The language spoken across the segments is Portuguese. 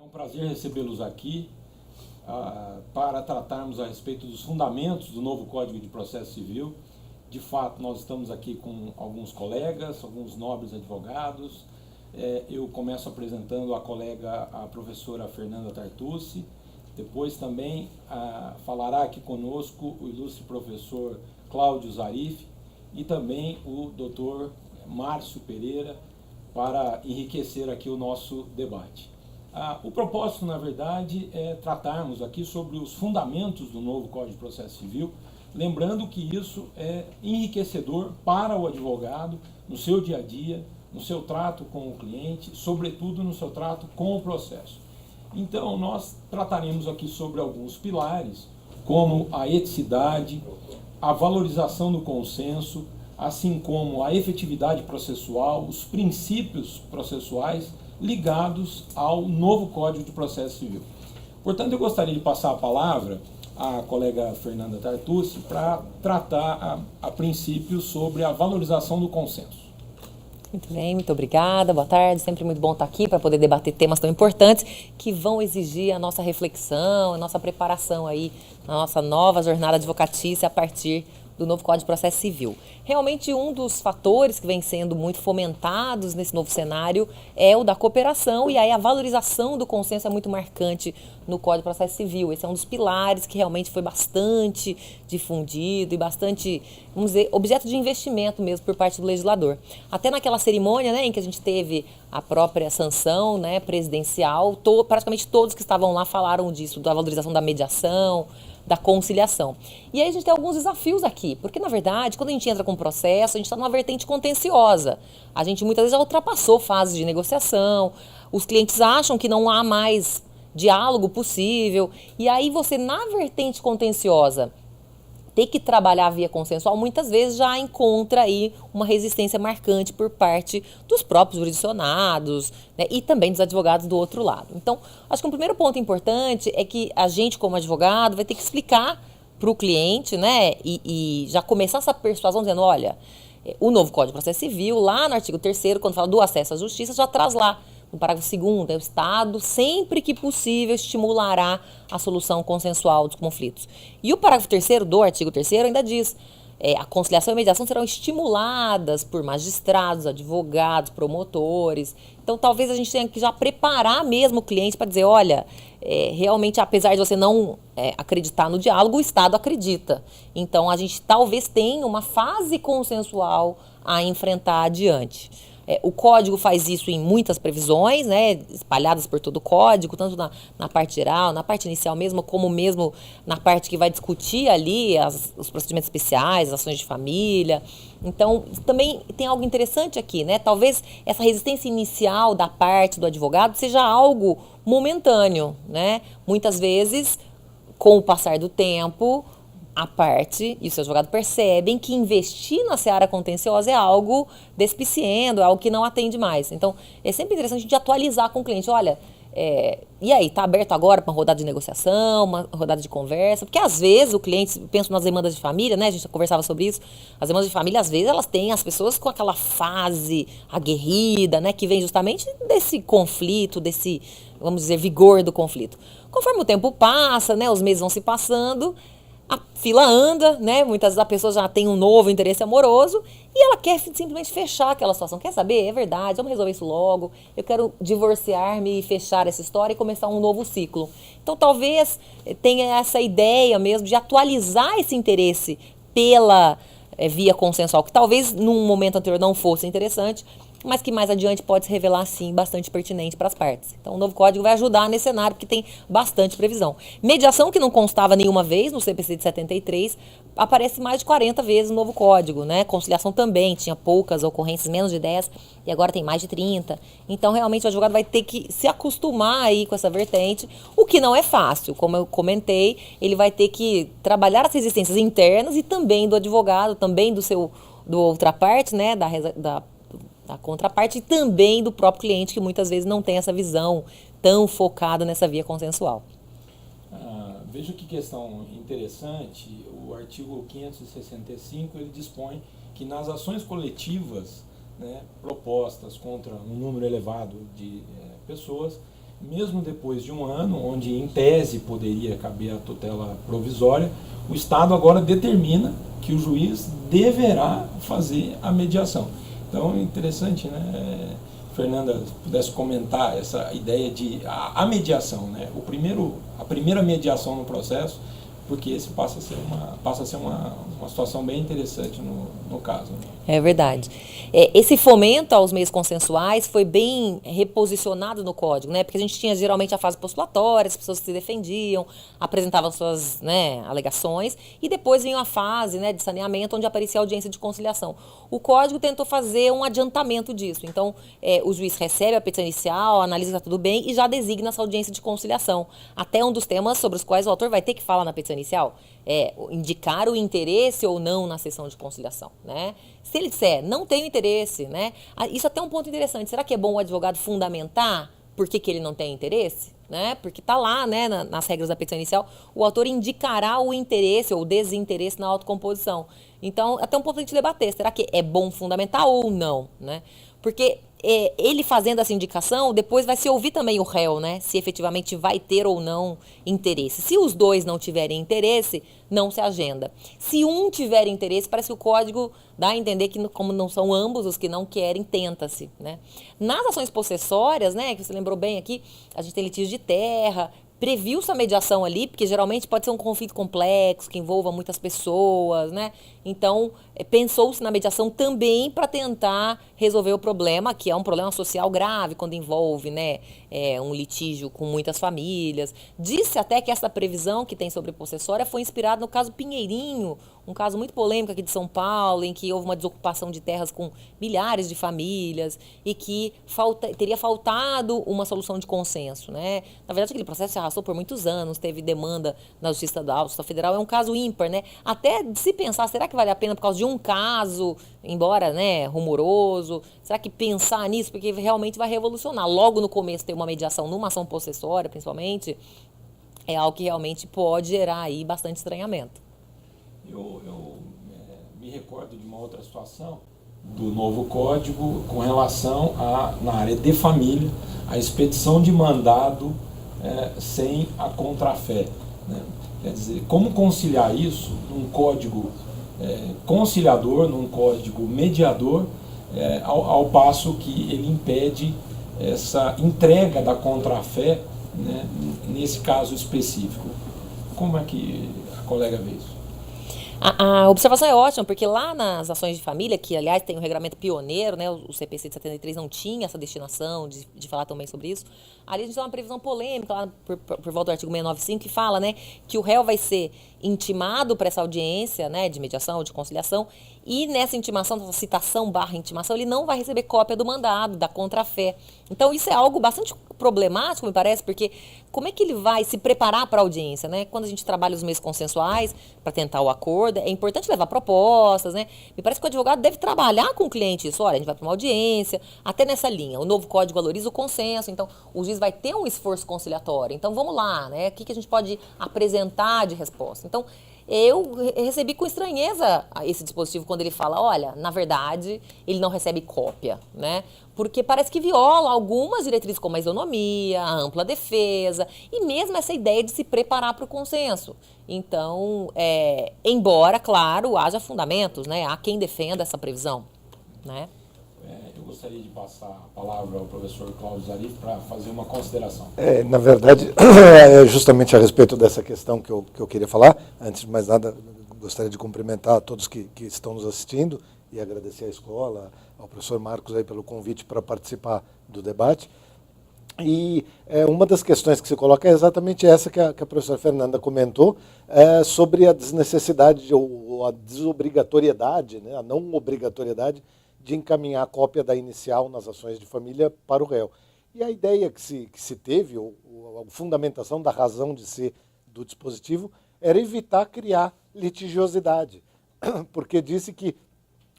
um prazer recebê-los aqui para tratarmos a respeito dos fundamentos do novo Código de Processo Civil. De fato, nós estamos aqui com alguns colegas, alguns nobres advogados. Eu começo apresentando a colega, a professora Fernanda Tartucci. Depois também falará aqui conosco o ilustre professor Cláudio Zarif e também o doutor Márcio Pereira, para enriquecer aqui o nosso debate. O propósito, na verdade, é tratarmos aqui sobre os fundamentos do novo Código de Processo Civil, lembrando que isso é enriquecedor para o advogado no seu dia a dia, no seu trato com o cliente, sobretudo no seu trato com o processo. Então, nós trataremos aqui sobre alguns pilares, como a eticidade, a valorização do consenso, assim como a efetividade processual, os princípios processuais ligados ao novo Código de Processo Civil. Portanto, eu gostaria de passar a palavra à colega Fernanda Tartucci para tratar a princípio sobre a valorização do consenso. Muito bem, muito obrigada, boa tarde, sempre muito bom estar aqui para poder debater temas tão importantes que vão exigir a nossa reflexão, a nossa preparação aí na nossa nova jornada advocatícia a partir do novo Código de Processo Civil. Realmente um dos fatores que vem sendo muito fomentados nesse novo cenário é o da cooperação, e aí a valorização do consenso é muito marcante no Código de Processo Civil. Esse é um dos pilares que realmente foi bastante difundido e bastante, vamos dizer, objeto de investimento mesmo por parte do legislador. Até naquela cerimônia, né, em que a gente teve a própria sanção, né, presidencial, praticamente todos que estavam lá falaram disso, da valorização da mediação, da conciliação. E aí a gente tem alguns desafios aqui, porque na verdade, quando a gente entra com um processo, a gente está numa vertente contenciosa. A gente muitas vezes já ultrapassou fases de negociação, os clientes acham que não há mais diálogo possível, e aí você, na vertente contenciosa, ter que trabalhar via consensual, muitas vezes já encontra aí uma resistência marcante por parte dos próprios jurisdicionados, né, e também dos advogados do outro lado. Então, acho que um primeiro ponto importante é que a gente, como advogado, vai ter que explicar para o cliente, né, e já começar essa persuasão dizendo, olha, o novo Código de Processo Civil, lá no artigo 3º, quando fala do acesso à justiça, já traz lá, no parágrafo 2º, o Estado, sempre que possível, estimulará a solução consensual dos conflitos. E o parágrafo 3º do artigo 3º ainda diz, a conciliação e a mediação serão estimuladas por magistrados, advogados, promotores. Então, talvez a gente tenha que já preparar mesmo o cliente para dizer, olha, realmente, apesar de você não acreditar no diálogo, o Estado acredita. Então, a gente talvez tenha uma fase consensual a enfrentar adiante. O código faz isso em muitas previsões, né, espalhadas por todo o código, tanto na parte geral, na parte inicial mesmo, como mesmo na parte que vai discutir ali os procedimentos especiais, as ações de família. Então, também tem algo interessante aqui, né? Talvez essa resistência inicial da parte do advogado seja algo momentâneo, né? Muitas vezes, com o passar do tempo, a parte e o seu advogado percebem que investir na seara contenciosa é algo despiciendo, é algo que não atende mais. Então, é sempre interessante a gente atualizar com o cliente. Olha, e aí, está aberto agora para uma rodada de negociação, uma rodada de conversa? Porque às vezes o cliente, penso nas demandas de família, né? A gente já conversava sobre isso. As demandas de família, às vezes, elas têm as pessoas com aquela fase aguerrida, né? Que vem justamente desse conflito, desse, vamos dizer, vigor do conflito. Conforme o tempo passa, né? Os meses vão se passando, a fila anda, né? Muitas vezes a pessoa já tem um novo interesse amoroso e ela quer simplesmente fechar aquela situação. Quer saber? É verdade, vamos resolver isso logo. Eu quero divorciar-me e fechar essa história e começar um novo ciclo. Então, talvez tenha essa ideia mesmo de atualizar esse interesse pela via consensual, que talvez num momento anterior não fosse interessante, mas que mais adiante pode se revelar, sim, bastante pertinente para as partes. Então, o novo código vai ajudar nesse cenário, porque tem bastante previsão. Mediação, que não constava nenhuma vez no CPC de 73, aparece mais de 40 vezes no novo código, né? Conciliação também, tinha poucas ocorrências, menos de 10, e agora tem mais de 30. Então, realmente, o advogado vai ter que se acostumar aí com essa vertente, o que não é fácil. Como eu comentei, ele vai ter que trabalhar as resistências internas e também do advogado, também do outra parte, né? Da contraparte e também do próprio cliente, que muitas vezes não tem essa visão tão focada nessa via consensual. Veja que questão interessante, o artigo 565 ele dispõe que nas ações coletivas, né, propostas contra um número elevado de pessoas, mesmo depois de um ano, onde em tese poderia caber a tutela provisória, o Estado agora determina que o juiz deverá fazer a mediação. Então é interessante, né? Fernanda, se pudesse comentar essa ideia de a mediação, né? A primeira mediação no processo, porque esse passa a ser uma situação bem interessante no caso. Né? É verdade. Esse fomento aos meios consensuais foi bem reposicionado no código, né? Porque a gente tinha geralmente a fase postulatória, as pessoas se defendiam, apresentavam suas, né, alegações, e depois vinha a fase, né, de saneamento, onde aparecia a audiência de conciliação. O código tentou fazer um adiantamento disso. Então, o juiz recebe a petição inicial, analisa que está tudo bem e já designa essa audiência de conciliação. Até um dos temas sobre os quais o autor vai ter que falar na petição inicial é indicar o interesse ou não na sessão de conciliação, né? Se ele disser, não tenho interesse, né? Isso até é um ponto interessante. Será que é bom o advogado fundamentar por que ele não tem interesse? Né? Porque está lá, né, nas regras da petição inicial, o autor indicará o interesse ou desinteresse na autocomposição. Então, até um ponto a gente debater, será que é bom fundamentar ou não? Né? Porque ele fazendo essa indicação, depois vai se ouvir também o réu, né? Se efetivamente vai ter ou não interesse. Se os dois não tiverem interesse, não se agenda. Se um tiver interesse, parece que o código dá a entender que, como não são ambos os que não querem, tenta-se. Né? Nas ações possessórias, né, que você lembrou bem aqui, a gente tem litígio de terra, previu-se a mediação ali, porque geralmente pode ser um conflito complexo, que envolva muitas pessoas, né? Então, pensou-se na mediação também para tentar resolver o problema, que é um problema social grave, quando envolve, né, um litígio com muitas famílias. Disse até que essa previsão que tem sobre possessória foi inspirada no caso Pinheirinho, um caso muito polêmico aqui de São Paulo, em que houve uma desocupação de terras com milhares de famílias e que teria faltado uma solução de consenso, né? Na verdade, aquele processo se arrastou por muitos anos, teve demanda na Justiça Estadual, Justiça Federal, é um caso ímpar, né? Até de se pensar, será que vale a pena por causa de um caso, embora, né, rumoroso, será que pensar nisso, porque realmente vai revolucionar. Logo no começo ter uma mediação numa ação possessória, principalmente, é algo que realmente pode gerar aí bastante estranhamento. Eu me recordo de uma outra situação do novo código com relação na área de família, a expedição de mandado sem a contrafé. Né? Quer dizer, como conciliar isso num código conciliador, num código mediador, ao passo que ele impede essa entrega da contrafé, né, nesse caso específico. Como é que a colega vê isso? A observação é ótima, porque lá nas ações de família, que aliás tem um regramento pioneiro, né, o CPC de 73 não tinha essa destinação de falar também sobre isso, ali a gente tem uma previsão polêmica lá por volta do artigo 695 que fala, né, que o réu vai ser intimado para essa audiência, né, de mediação ou de conciliação, e nessa intimação, nessa citação / intimação, ele não vai receber cópia do mandado, da contrafé. Então isso é algo bastante problemático, me parece, porque como é que ele vai se preparar para a audiência, né? Quando a gente trabalha os meios consensuais para tentar o acordo, é importante levar propostas, né? Me parece que o advogado deve trabalhar com o cliente isso. Olha, a gente vai para uma audiência, até nessa linha. O novo código valoriza o consenso, então o juiz vai ter um esforço conciliatório. Então vamos lá, né? O que a gente pode apresentar de resposta? Então, eu recebi com estranheza esse dispositivo quando ele fala, olha, na verdade, ele não recebe cópia, né? Porque parece que viola algumas diretrizes como a isonomia, a ampla defesa e mesmo essa ideia de se preparar para o consenso. Então, embora, claro, haja fundamentos, né? Há quem defenda essa previsão, né? Eu gostaria de passar a palavra ao professor Cláudio Zarif para fazer uma consideração. Na verdade, justamente a respeito dessa questão que eu queria falar. Antes de mais nada, gostaria de cumprimentar a todos que estão nos assistindo e agradecer à escola, ao professor Marcos aí pelo convite para participar do debate. E uma das questões que se coloca é exatamente essa que a professora Fernanda comentou, sobre a desnecessidade ou a desobrigatoriedade, né, a não obrigatoriedade de encaminhar a cópia da inicial nas ações de família para o réu. E a ideia que se teve, a fundamentação da razão de ser do dispositivo, era evitar criar litigiosidade, porque disse que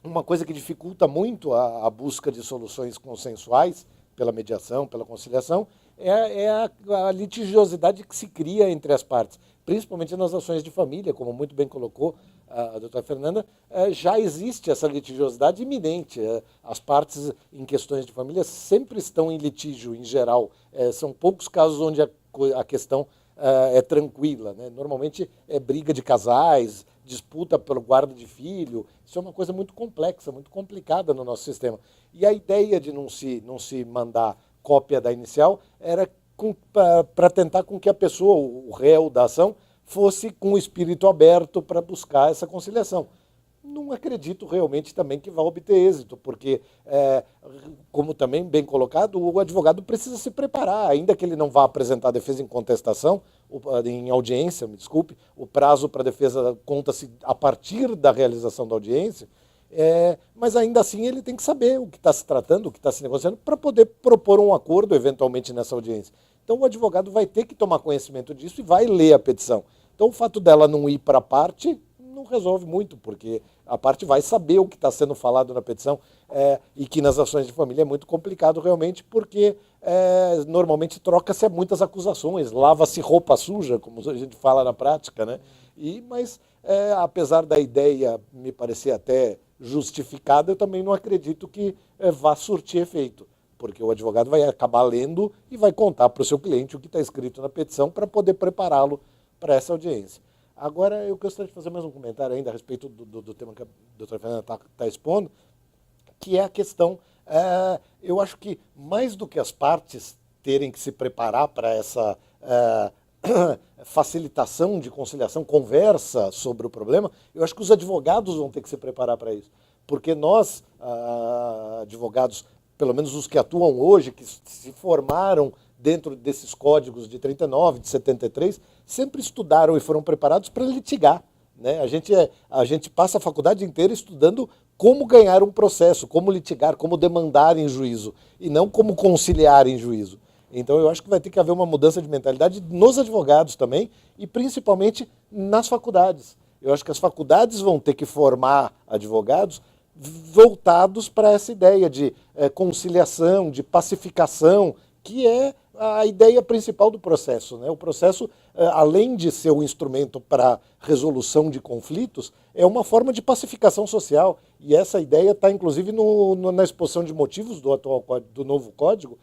uma coisa que dificulta muito a busca de soluções consensuais pela mediação, pela conciliação, é a litigiosidade que se cria entre as partes, principalmente nas ações de família, como muito bem colocou a doutora Fernanda, já existe essa litigiosidade iminente. As partes em questões de família sempre estão em litígio, em geral. São poucos casos onde a questão é tranquila, né? Normalmente é briga de casais, disputa pelo guarda de filho. Isso é uma coisa muito complexa, muito complicada no nosso sistema. E a ideia de não se mandar cópia da inicial era para tentar com que a pessoa, o réu da ação, fosse com o espírito aberto para buscar essa conciliação. Não acredito realmente também que vá obter êxito, porque, como também bem colocado, o advogado precisa se preparar, ainda que ele não vá apresentar a defesa em contestação, em audiência, me desculpe, o prazo para a defesa conta-se a partir da realização da audiência, mas ainda assim ele tem que saber o que está se tratando, o que está se negociando, para poder propor um acordo eventualmente nessa audiência. Então o advogado vai ter que tomar conhecimento disso e vai ler a petição. Então o fato dela não ir para a parte não resolve muito, porque a parte vai saber o que está sendo falado na petição, e que nas ações de família é muito complicado realmente, porque normalmente troca-se muitas acusações, lava-se roupa suja, como a gente fala na prática, né? Mas apesar da ideia me parecer até justificada, eu também não acredito que vá surtir efeito, porque o advogado vai acabar lendo e vai contar para o seu cliente o que está escrito na petição para poder prepará-lo para essa audiência. Agora, eu gostaria de fazer mais um comentário ainda a respeito do tema que a doutora Fernanda está expondo, que é a questão, eu acho que mais do que as partes terem que se preparar para essa facilitação de conciliação, conversa sobre o problema, eu acho que os advogados vão ter que se preparar para isso. Porque nós, advogados, pelo menos os que atuam hoje, que se formaram dentro desses códigos de 39, de 73, sempre estudaram e foram preparados para litigar, né? A gente passa a faculdade inteira estudando como ganhar um processo, como litigar, como demandar em juízo, e não como conciliar em juízo. Então eu acho que vai ter que haver uma mudança de mentalidade nos advogados também, e principalmente nas faculdades. Eu acho que as faculdades vão ter que formar advogados voltados para essa ideia de conciliação, de pacificação, que é a ideia principal do processo, né? O processo, além de ser um instrumento para resolução de conflitos, é uma forma de pacificação social. E essa ideia está, inclusive, na exposição de motivos do novo código.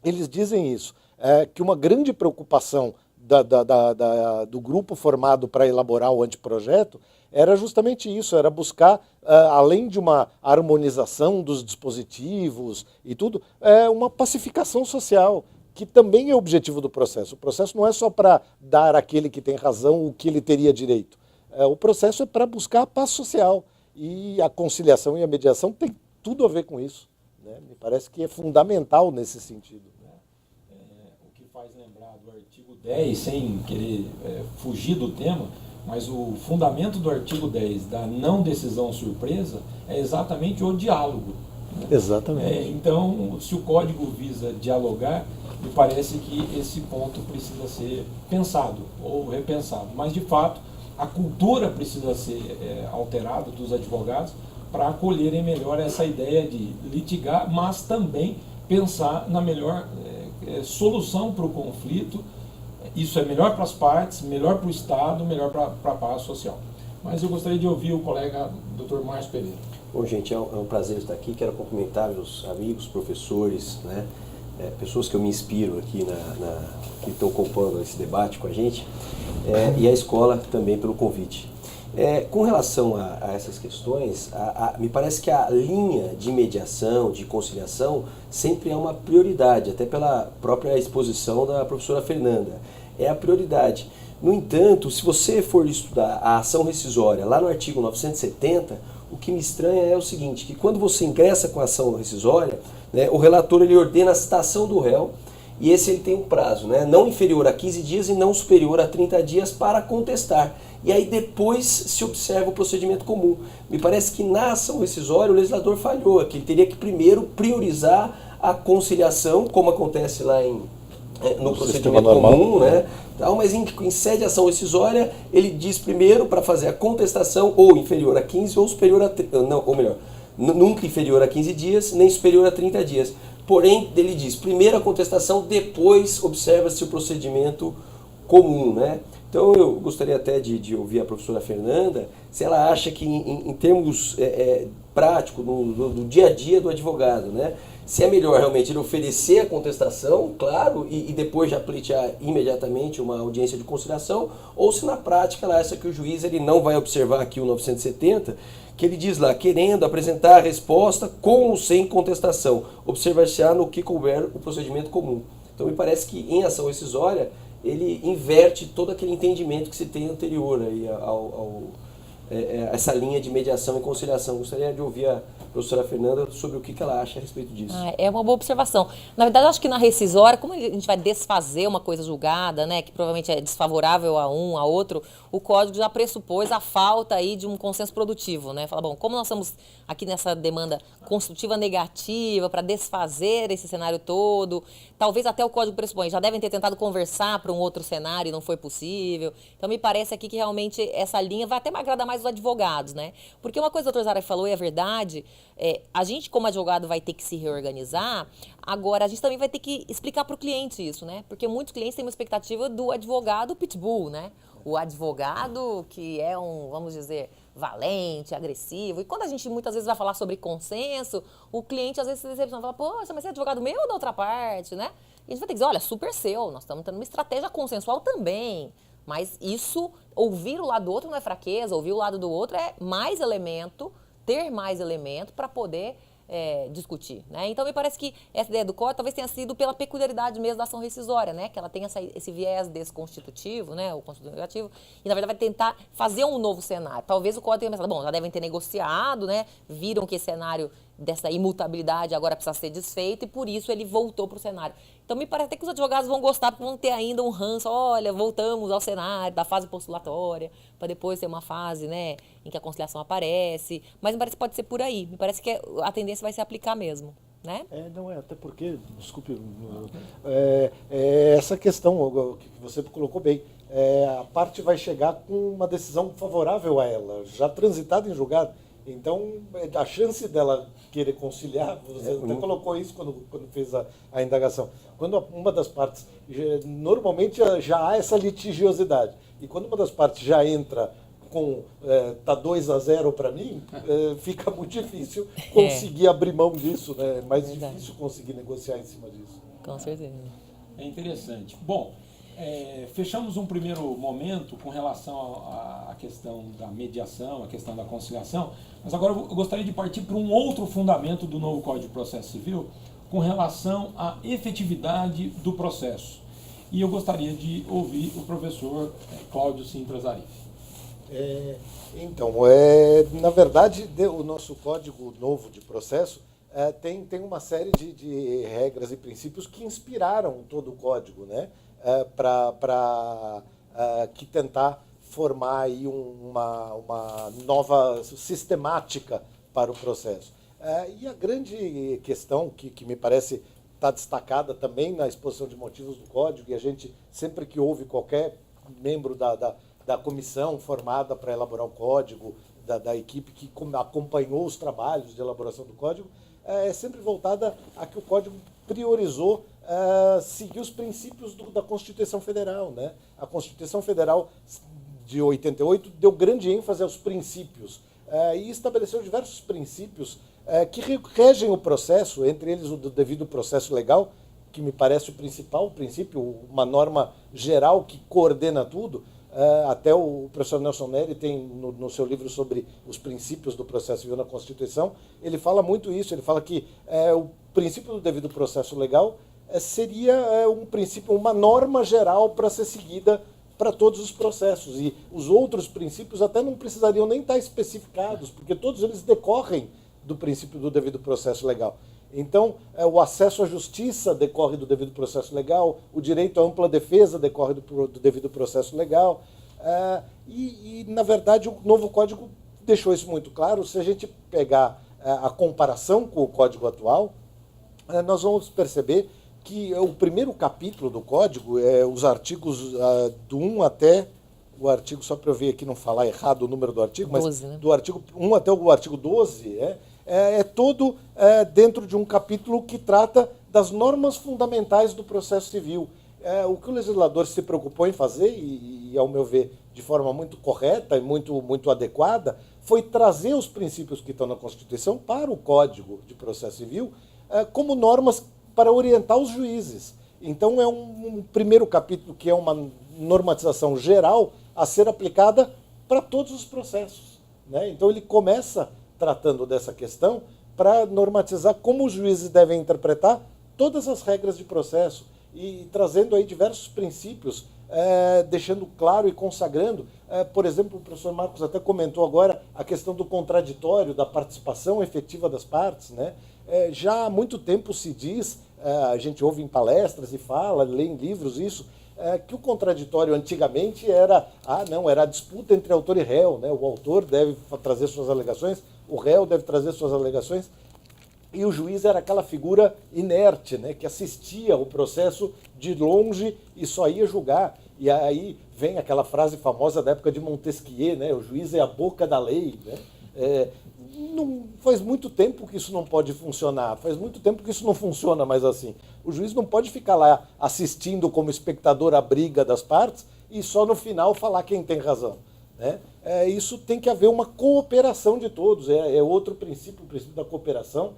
Eles dizem isso, que uma grande preocupação do grupo formado para elaborar o anteprojeto era justamente isso, era buscar, além de uma harmonização dos dispositivos e tudo, uma pacificação social, que também é o objetivo do processo. O processo não é só para dar àquele que tem razão o que ele teria direito. O processo é para buscar a paz social. E a conciliação e a mediação tem tudo a ver com isso, né? Me parece que é fundamental nesse sentido. O que faz lembrar do artigo 10, sem querer fugir do tema, mas o fundamento do artigo 10 da não decisão surpresa é exatamente o diálogo, né? Exatamente. Então, se o código visa dialogar, me parece que esse ponto precisa ser pensado ou repensado. Mas, de fato, a cultura precisa ser alterada dos advogados para acolherem melhor essa ideia de litigar, mas também pensar na melhor solução para o conflito. Isso é melhor para as partes, melhor para o Estado, melhor para a paz social. Mas eu gostaria de ouvir o colega Dr. Márcio Pereira. Bom, gente, é um prazer estar aqui. Quero cumprimentar os amigos, professores, né? Pessoas que eu me inspiro aqui, que estão compondo esse debate com a gente, e a escola também pelo convite. Com relação a essas questões, me parece que a linha de mediação, de conciliação, sempre é uma prioridade, até pela própria exposição da professora Fernanda. É a prioridade. No entanto, se você for estudar a ação rescisória lá no artigo 970, o que me estranha é o seguinte, que quando você ingressa com a ação rescisória, né, o relator ele ordena a citação do réu, e esse ele tem um prazo, né, não inferior a 15 dias e não superior a 30 dias para contestar. E aí depois se observa o procedimento comum. Me parece que na ação rescisória o legislador falhou, que ele teria que primeiro priorizar a conciliação, como acontece lá no procedimento comum, né? Mas em sede de ação rescisória, ele diz primeiro para fazer a contestação ou inferior a 15 ou superior a... Não, ou melhor, nunca inferior a 15 dias, nem superior a 30 dias. Porém, ele diz, primeiro a contestação, depois observa-se o procedimento comum, né? Então eu gostaria até de ouvir a professora Fernanda, se ela acha que em termos práticos, do dia a dia do advogado, né, se é melhor realmente ele oferecer a contestação, claro, e depois já pleitear imediatamente uma audiência de conciliação, ou se na prática ela acha que o juiz ele não vai observar aqui o 970, que ele diz lá, querendo apresentar a resposta com ou sem contestação, observar-se-á no que couber o procedimento comum. Então me parece que em ação rescisória ele inverte todo aquele entendimento que se tem anterior aí essa linha de mediação e conciliação. Gostaria de ouvir a professora Fernanda sobre o que ela acha a respeito disso. É uma boa observação. Na verdade, eu acho que na rescisória, como a gente vai desfazer uma coisa julgada, né, que provavelmente é desfavorável a um, a outro, o Código já pressupôs a falta aí de um consenso produtivo, né? Fala, bom, como nós estamos aqui nessa demanda construtiva negativa para desfazer esse cenário todo, talvez até o Código pressupõe, já devem ter tentado conversar para um outro cenário e não foi possível. Então, me parece aqui que realmente essa linha vai até agradar mais os advogados, né? Porque uma coisa que o doutor Zara falou e é verdade, a gente como advogado vai ter que se reorganizar, agora a gente também vai ter que explicar para o cliente isso, né? Porque muitos clientes têm uma expectativa do advogado pitbull, né? O advogado que é vamos dizer, valente, agressivo. E quando a gente muitas vezes vai falar sobre consenso, o cliente às vezes se decepciona, fala, poxa, mas você é advogado meu ou da outra parte, né? E a gente vai ter que dizer, olha, super seu, nós estamos tendo uma estratégia consensual também. Mas isso, ouvir o lado do outro não é fraqueza, ouvir o lado do outro é mais elemento, ter mais elemento para poder discutir, né? Então, me parece que essa ideia do Código talvez tenha sido pela peculiaridade mesmo da ação rescisória, né? Que ela tem esse viés desconstitutivo, né? O constitutivo negativo, e na verdade vai tentar fazer um novo cenário. Talvez o Código tenha pensado, bom, já devem ter negociado, né? Viram que esse cenário dessa imutabilidade agora precisa ser desfeito e por isso ele voltou para o cenário. Então, me parece até que os advogados vão gostar, porque vão ter ainda um ranço, olha, voltamos ao cenário da fase postulatória, para depois ter uma fase, né, em que a conciliação aparece, mas me parece que pode ser por aí, me parece que a tendência vai se aplicar mesmo, né? Até porque, desculpe, essa questão que você colocou bem, a parte vai chegar com uma decisão favorável a ela, já transitada em julgado. Então, a chance dela querer conciliar, você até colocou isso quando fez a indagação. Quando uma das partes, normalmente já há essa litigiosidade, e quando uma das partes já entra com tá 2-0 para mim, fica muito difícil conseguir abrir mão disso, né? É mais difícil conseguir negociar em cima disso. Com certeza. É interessante. Bom, fechamos um primeiro momento com relação à questão da mediação, a questão da conciliação, mas agora eu gostaria de partir para um outro fundamento do novo Código de Processo Civil com relação à efetividade do processo. E eu gostaria de ouvir o professor Cláudio Sintra Zarif. Então, na verdade, o nosso Código Novo de Processo tem uma série de regras e princípios que inspiraram todo o Código, né? Para que tentar formar aí uma nova sistemática para o processo. E a grande questão que me parece está destacada também na exposição de motivos do Código, e a gente, sempre que ouve qualquer membro da comissão formada para elaborar o Código, da equipe que acompanhou os trabalhos de elaboração do Código, é sempre voltada a que o Código priorizou seguir os princípios da Constituição Federal, né? A Constituição Federal de 88 deu grande ênfase aos princípios e estabeleceu diversos princípios que regem o processo, entre eles o do devido processo legal, que me parece o principal princípio, uma norma geral que coordena tudo. Até o professor Nelson Neri tem no seu livro sobre os princípios do processo civil na Constituição, ele fala muito isso, ele fala que o princípio do devido processo legal seria um princípio, uma norma geral para ser seguida para todos os processos, e os outros princípios até não precisariam nem estar especificados, porque todos eles decorrem do princípio do devido processo legal. Então, o acesso à justiça decorre do devido processo legal, o direito à ampla defesa decorre do devido processo legal, na verdade, o novo Código deixou isso muito claro. Se a gente pegar a comparação com o Código atual, nós vamos perceber que o primeiro capítulo do Código, os artigos do 1 até o artigo, só para eu ver aqui não falar errado o número do artigo, 12, mas né? do artigo 1 até o artigo 12, todo dentro de um capítulo que trata das normas fundamentais do processo civil. o que o legislador se preocupou em fazer, e ao meu ver, de forma muito correta e muito adequada, foi trazer os princípios que estão na Constituição para o Código de Processo Civil como normas para orientar os juízes. Então é um primeiro capítulo que é uma normatização geral a ser aplicada para todos os processos, né? Então ele começa tratando dessa questão para normatizar como os juízes devem interpretar todas as regras de processo e trazendo aí diversos princípios, deixando claro e consagrando. Por exemplo, o professor Marcos até comentou agora a questão do contraditório, da participação efetiva das partes, né? Já há muito tempo se diz, a gente ouve em palestras e fala, lê em livros isso, que o contraditório antigamente era a disputa entre autor e réu, né? O autor deve trazer suas alegações, o réu deve trazer suas alegações, e o juiz era aquela figura inerte, né? Que assistia o processo de longe e só ia julgar. E aí vem aquela frase famosa da época de Montesquieu, né? O juiz é a boca da lei, né? Não, faz muito tempo que isso não pode funcionar, faz muito tempo que isso não funciona mais assim. O juiz não pode ficar lá assistindo como espectador a briga das partes e só no final falar quem tem razão, né? Isso tem que haver uma cooperação de todos, outro princípio, o princípio da cooperação,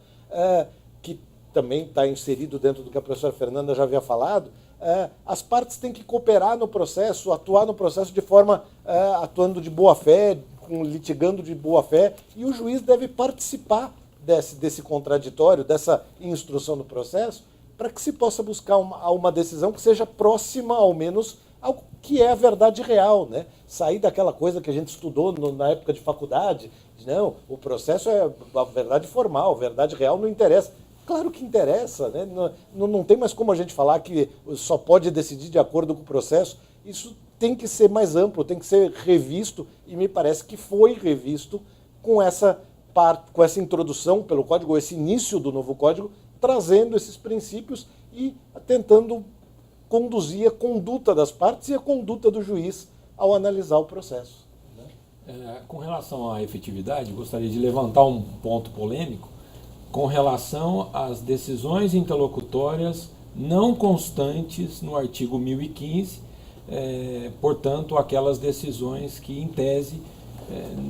que também está inserido dentro do que a professora Fernanda já havia falado. As partes têm que cooperar no processo, atuar no processo de forma, atuando de boa fé, litigando de boa fé, e o juiz deve participar desse contraditório, dessa instrução do processo, para que se possa buscar uma decisão que seja próxima, ao menos, ao que é a verdade real, né? Sair daquela coisa que a gente estudou na época de faculdade, não, o processo é a verdade formal, a verdade real não interessa. Claro que interessa, né? Não tem mais como a gente falar que só pode decidir de acordo com o processo. Isso tem que ser mais amplo, tem que ser revisto, e me parece que foi revisto com essa introdução pelo Código, esse início do novo Código, trazendo esses princípios e tentando conduzir a conduta das partes e a conduta do juiz ao analisar o processo. Com relação à efetividade, gostaria de levantar um ponto polêmico com relação às decisões interlocutórias não constantes no artigo 1015, portanto, aquelas decisões que, em tese,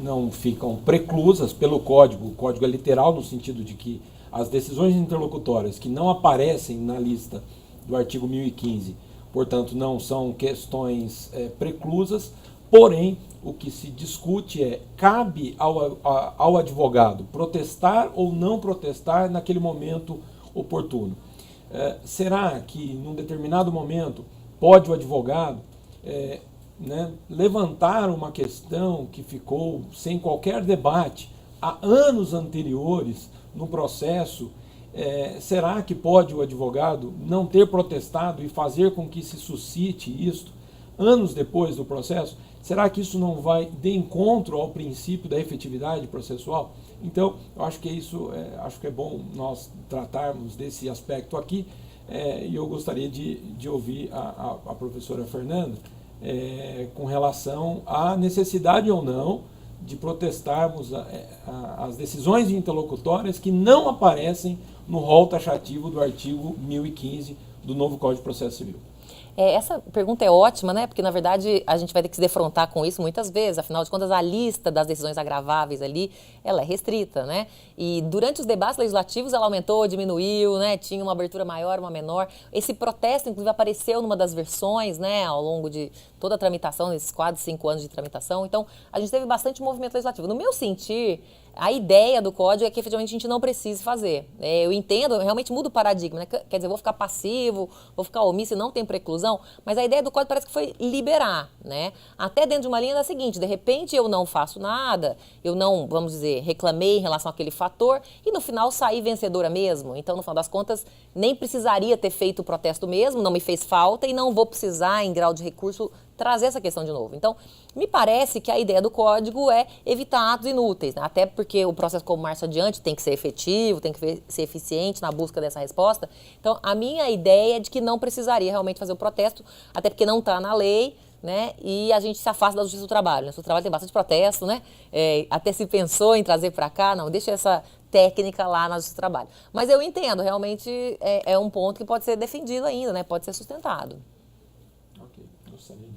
não ficam preclusas pelo Código. O Código é literal no sentido de que as decisões interlocutórias que não aparecem na lista do artigo 1015, portanto, não são questões preclusas, porém, o que se discute cabe ao advogado protestar ou não protestar naquele momento oportuno. Será que, num determinado momento, pode o advogado levantar uma questão que ficou sem qualquer debate há anos anteriores no processo? Será que pode o advogado não ter protestado e fazer com que se suscite isto anos depois do processo? Será que isso não vai de encontro ao princípio da efetividade processual? Então, eu acho que acho que é bom nós tratarmos desse aspecto aqui, e eu gostaria de ouvir a professora Fernanda com relação à necessidade ou não de protestarmos as decisões interlocutórias que não aparecem no rol taxativo do artigo 1015 do novo Código de Processo Civil. Essa pergunta é ótima, né? Porque, na verdade, a gente vai ter que se defrontar com isso muitas vezes. Afinal de contas, a lista das decisões agraváveis ali, ela é restrita, né? E durante os debates legislativos, ela aumentou, diminuiu, né? Tinha uma abertura maior, uma menor. Esse protesto, inclusive, apareceu numa das versões, né? Ao longo de toda a tramitação, nesses quase 5 anos de tramitação. Então, a gente teve bastante movimento legislativo. No meu sentir, a ideia do código é que efetivamente a gente não precise fazer. Eu entendo, realmente muda o paradigma, né? Quer dizer, vou ficar passivo, vou ficar omisso e não tem preclusão, mas a ideia do código parece que foi liberar, né? Até dentro de uma linha da seguinte: de repente eu não faço nada, eu não, vamos dizer, reclamei em relação àquele fator e no final saí vencedora mesmo. Então, no final das contas, nem precisaria ter feito o protesto mesmo, não me fez falta e não vou precisar, em grau de recurso, trazer essa questão de novo. Então, me parece que a ideia do código é evitar atos inúteis, né? Até porque o processo, como marcha adiante, tem que ser efetivo, tem que ser eficiente na busca dessa resposta. Então, a minha ideia é de que não precisaria realmente fazer o protesto, até porque não está na lei, né? E a gente se afasta da justiça do trabalho. A justiça do trabalho tem bastante protesto, né? Até se pensou em trazer para cá, não, deixa essa técnica lá na justiça do trabalho. Mas eu entendo, realmente é um ponto que pode ser defendido ainda, né? Pode ser sustentado.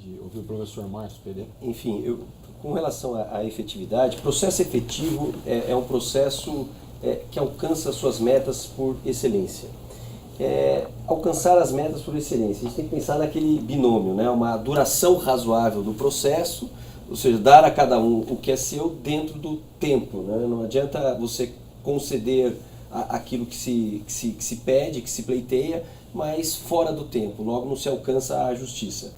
de ouvir o professor Márcio Pereira. Enfim, com relação à efetividade, processo efetivo é um processo que alcança suas metas por excelência. Alcançar as metas por excelência, a gente tem que pensar naquele binômio, né? Uma duração razoável do processo, ou seja, dar a cada um o que é seu dentro do tempo, né? Não adianta você conceder aquilo que se pede, que se pleiteia, mas fora do tempo, logo não se alcança a justiça.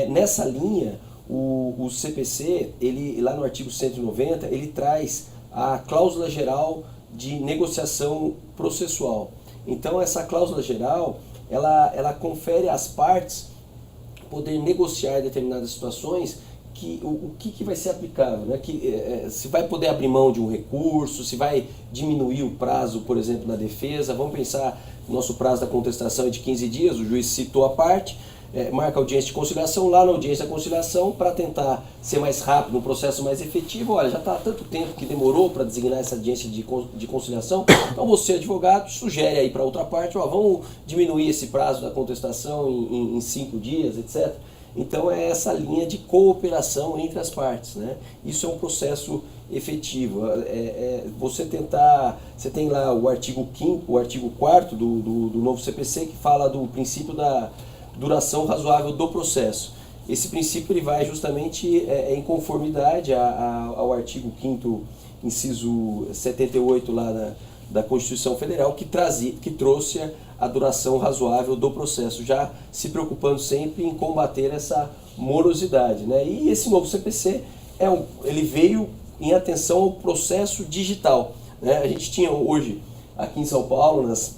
Nessa linha, o CPC, ele, lá no artigo 190, ele traz a cláusula geral de negociação processual. Então, essa cláusula geral, ela confere às partes poder negociar determinadas situações o que vai ser aplicável, né? Se vai poder abrir mão de um recurso, se vai diminuir o prazo, por exemplo, da defesa. Vamos pensar, o nosso prazo da contestação é de 15 dias, o juiz citou a parte, marca audiência de conciliação, lá na audiência de conciliação, para tentar ser mais rápido, um processo mais efetivo. Olha, já está há tanto tempo que demorou para designar essa audiência de conciliação, então você, advogado, sugere aí para outra parte, vamos diminuir esse prazo da contestação em 5 dias, etc. Então é essa linha de cooperação entre as partes, né? Isso é um processo efetivo. Você tem lá o artigo 5º, o artigo 4º do novo CPC, que fala do princípio da duração razoável do processo. Esse princípio ele vai justamente em conformidade ao artigo 5º, inciso 78 lá da Constituição Federal, que trouxe a duração razoável do processo, já se preocupando sempre em combater essa morosidade, né? E esse novo CPC, ele veio em atenção ao processo digital, né? A gente tinha hoje, aqui em São Paulo, nas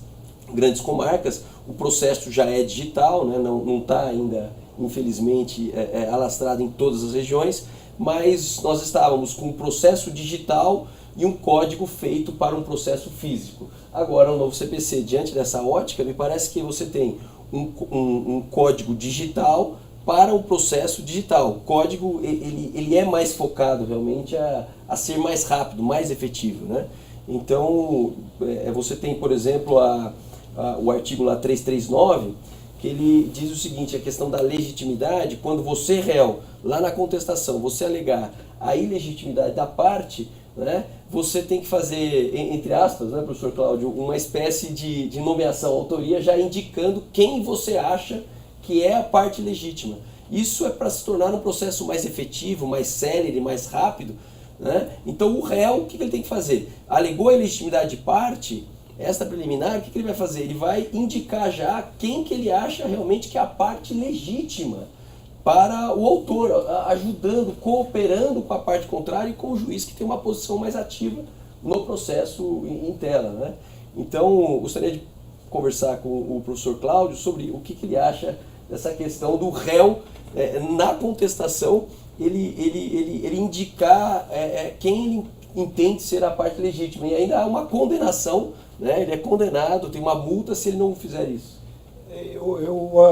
grandes comarcas, o processo já é digital, né? Não está ainda, infelizmente, alastrado em todas as regiões, mas nós estávamos com um processo digital e um código feito para um processo físico. Agora, o novo CPC, diante dessa ótica, me parece que você tem um código digital para um processo digital. O código ele é mais focado realmente a ser mais rápido, mais efetivo, né? Então, você tem, por exemplo, o artigo lá 339, que ele diz o seguinte: a questão da legitimidade, quando você, réu, lá na contestação, você alegar a ilegitimidade da parte, né, você tem que fazer, entre aspas, né, professor Cláudio, uma espécie de nomeação, autoria, já indicando quem você acha que é a parte legítima. Isso é para se tornar um processo mais efetivo, mais célere, mais rápido, né? Então o réu, o que ele tem que fazer? Alegou a ilegitimidade de parte, esta preliminar, o que ele vai fazer? Ele vai indicar já quem que ele acha realmente que é a parte legítima para o autor, ajudando, cooperando com a parte contrária e com o juiz, que tem uma posição mais ativa no processo em tela, né? Então, gostaria de conversar com o professor Cláudio sobre o que ele acha dessa questão do réu, na contestação, ele indicar quem ele entende ser a parte legítima. E ainda há uma condenação, né? Ele é condenado, tem uma multa se ele não fizer isso.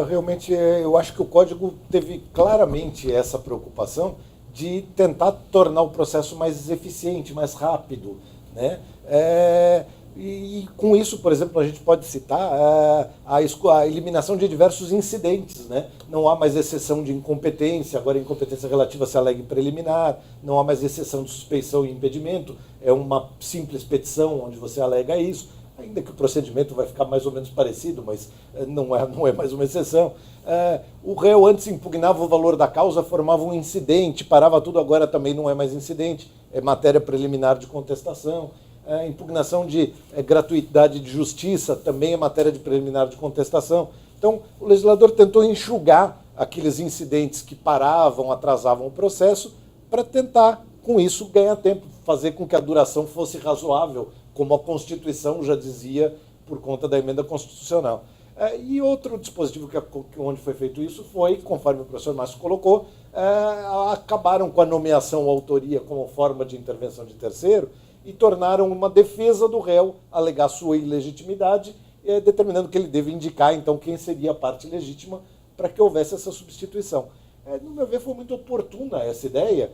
Realmente acho que o Código teve claramente essa preocupação de tentar tornar o processo mais eficiente, mais rápido, né? E com isso, por exemplo, a gente pode citar a eliminação de diversos incidentes, né? Não há mais exceção de incompetência, agora incompetência relativa se alega em preliminar, não há mais exceção de suspeição e impedimento, é uma simples petição onde você alega isso, ainda que o procedimento vai ficar mais ou menos parecido, mas não é mais uma exceção. O réu antes impugnava o valor da causa, formava um incidente, parava tudo, agora também não é mais incidente, é matéria preliminar de contestação. Impugnação de gratuidade de justiça também é matéria de preliminar de contestação. Então, o legislador tentou enxugar aqueles incidentes que paravam, atrasavam o processo, para tentar, com isso, ganhar tempo, fazer com que a duração fosse razoável, como a Constituição já dizia, por conta da emenda constitucional. E outro dispositivo onde foi feito isso foi, conforme o professor Márcio colocou, acabaram com a nomeação ou autoria como forma de intervenção de terceiro e tornaram uma defesa do réu alegar sua ilegitimidade, determinando que ele deve indicar, então, quem seria a parte legítima para que houvesse essa substituição. No meu ver, foi muito oportuna essa ideia,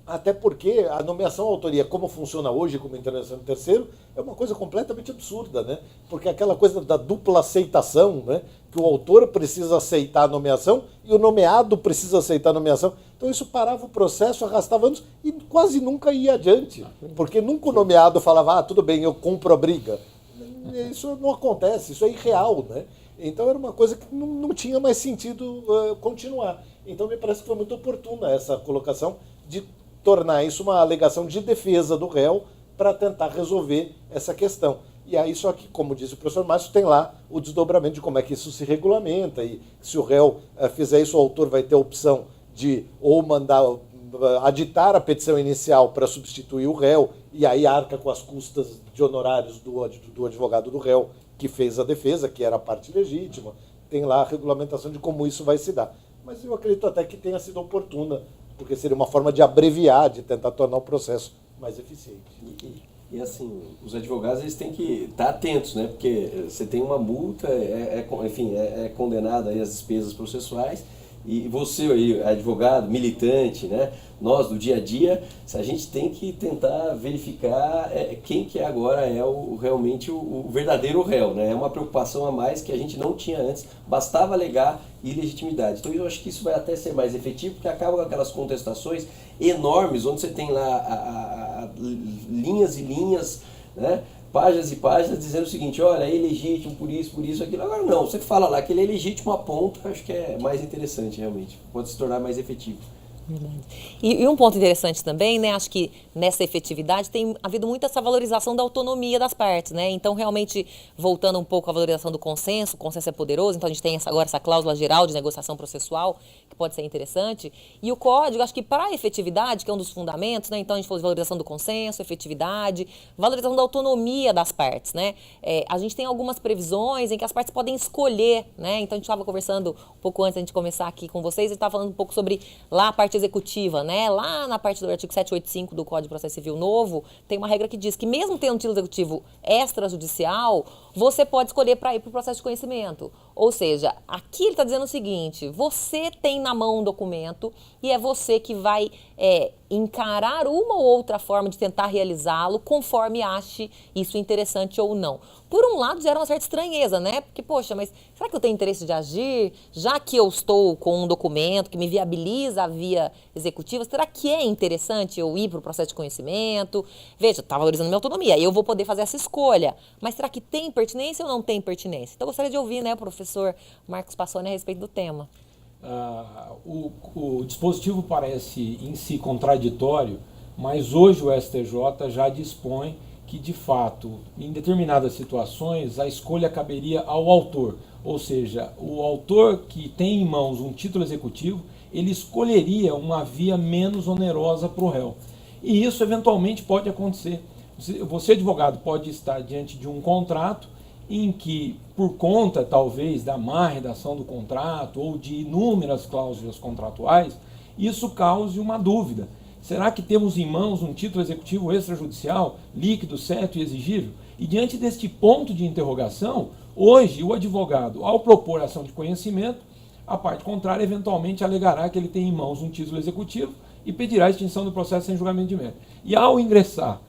até porque a nomeação à autoria, como funciona hoje como intervenção de terceiro, é uma coisa completamente absurda, né? Porque aquela coisa da dupla aceitação, né, que o autor precisa aceitar a nomeação e o nomeado precisa aceitar a nomeação. Então isso parava o processo, arrastava anos e quase nunca ia adiante, porque nunca o nomeado falava, tudo bem, eu compro a briga. Isso não acontece, isso é irreal, né? Então era uma coisa que não tinha mais sentido continuar. Então me parece que foi muito oportuna essa colocação de tornar isso uma alegação de defesa do réu para tentar resolver essa questão. E aí, só que, como disse o professor Márcio, tem lá o desdobramento de como é que isso se regulamenta, e se o réu fizer isso, o autor vai ter a opção de ou mandar aditar a petição inicial para substituir o réu, e aí arca com as custas de honorários do advogado do réu que fez a defesa, que era a parte legítima. Tem lá a regulamentação de como isso vai se dar. Mas eu acredito até que tenha sido oportuna, porque seria uma forma de abreviar, de tentar tornar o processo mais eficiente. E assim, os advogados eles têm que estar atentos, né? Porque você tem uma multa, enfim, é condenado aí as despesas processuais, e você aí, advogado, militante, né? Nós do dia a dia, a gente tem que tentar verificar quem que agora é realmente o verdadeiro réu, né? É uma preocupação a mais que a gente não tinha antes, bastava alegar ilegitimidade. Então eu acho que isso vai até ser mais efetivo, porque acaba com aquelas contestações enormes, onde você tem lá linhas e linhas, né? Páginas e páginas dizendo o seguinte, olha, é ilegítimo por isso, aquilo. Agora não, você fala lá que ele é legítimo a ponto, acho que é mais interessante realmente, pode se tornar mais efetivo. Verdade. E um ponto interessante também, né? Acho que nessa efetividade tem havido muito essa valorização da autonomia das partes, né? Então, realmente, voltando um pouco à valorização do consenso, o consenso é poderoso, então a gente tem agora essa cláusula geral de negociação processual, que pode ser interessante. E o código, acho que para a efetividade, que é um dos fundamentos, né? Então a gente falou de valorização do consenso, efetividade, valorização da autonomia das partes, né? A gente tem algumas previsões em que as partes podem escolher, né? Então a gente estava conversando um pouco antes da gente começar aqui com vocês, e estava falando um pouco sobre lá a parte executiva, né? Lá na parte do artigo 785 do Código de Processo Civil novo, tem uma regra que diz que mesmo tendo um título executivo extrajudicial, você pode escolher para ir para o processo de conhecimento. Ou seja, aqui ele está dizendo o seguinte, você tem na mão um documento e é você que vai encarar uma ou outra forma de tentar realizá-lo conforme ache isso interessante ou não. Por um lado, gera uma certa estranheza, né? Porque, poxa, mas será que eu tenho interesse de agir? Já que eu estou com um documento que me viabiliza a via executiva, será que é interessante eu ir para o processo de conhecimento? Veja, está valorizando minha autonomia, aí eu vou poder fazer essa escolha. Mas será que tem pertinência ou não tem pertinência? Então, eu gostaria de ouvir, né, o professor Marcos Passoni a respeito do tema. O dispositivo parece em si contraditório, mas hoje o STJ já dispõe que, de fato, em determinadas situações, a escolha caberia ao autor. Ou seja, o autor que tem em mãos um título executivo, ele escolheria uma via menos onerosa para o réu. E isso, eventualmente, pode acontecer. Você, advogado, pode estar diante de um contrato em que, por conta, talvez, da má redação do contrato ou de inúmeras cláusulas contratuais, isso cause uma dúvida. Será que temos em mãos um título executivo extrajudicial, líquido, certo e exigível? E diante deste ponto de interrogação, hoje o advogado, ao propor ação de conhecimento, a parte contrária eventualmente alegará que ele tem em mãos um título executivo e pedirá a extinção do processo sem julgamento de mérito. E ao ingressar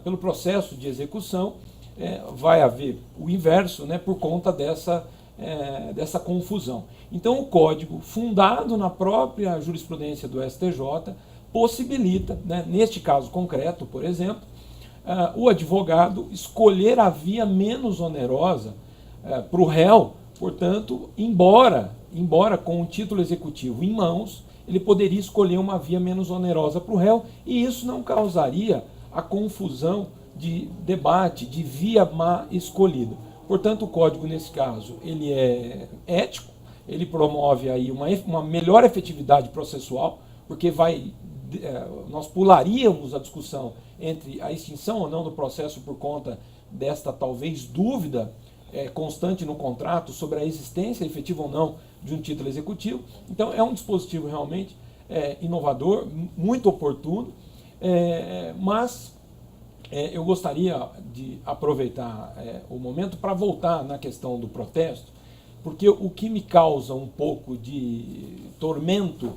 pelo processo de execução, vai haver o inverso, né, por conta dessa confusão. Então o código, fundado na própria jurisprudência do STJ, possibilita, né, neste caso concreto, por exemplo, o advogado escolher a via menos onerosa para o réu. Portanto, embora com o título executivo em mãos, ele poderia escolher uma via menos onerosa para o réu, e isso não causaria a confusão de debate, de via má escolhida. Portanto, o código, nesse caso, ele é ético, ele promove aí uma melhor efetividade processual, porque nós pularíamos a discussão entre a extinção ou não do processo por conta desta, talvez, dúvida constante no contrato sobre a existência efetiva ou não de um título executivo. Então, é um dispositivo realmente inovador, muito oportuno, mas eu gostaria de aproveitar o momento para voltar na questão do protesto, porque o que me causa um pouco de tormento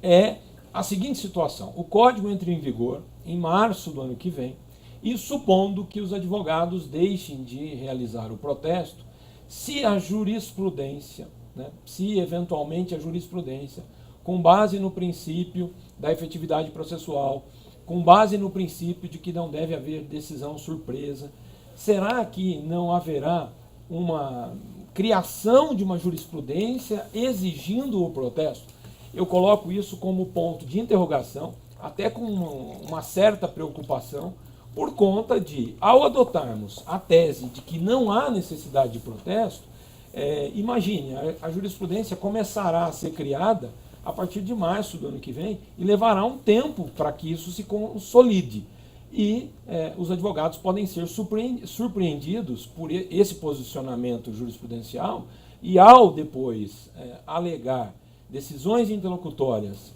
é a seguinte situação. O código entra em vigor em março do ano que vem, e supondo que os advogados deixem de realizar o protesto, se a jurisprudência, né, se eventualmente a jurisprudência, com base no princípio da efetividade processual, com base no princípio de que não deve haver decisão surpresa, será que não haverá uma criação de uma jurisprudência exigindo o protesto? Eu coloco isso como ponto de interrogação, até com uma certa preocupação, por conta de, ao adotarmos a tese de que não há necessidade de protesto, imagine, a jurisprudência começará a ser criada a partir de março do ano que vem e levará um tempo para que isso se consolide. E os advogados podem ser surpreendidos por esse posicionamento jurisprudencial e, ao depois alegar decisões interlocutórias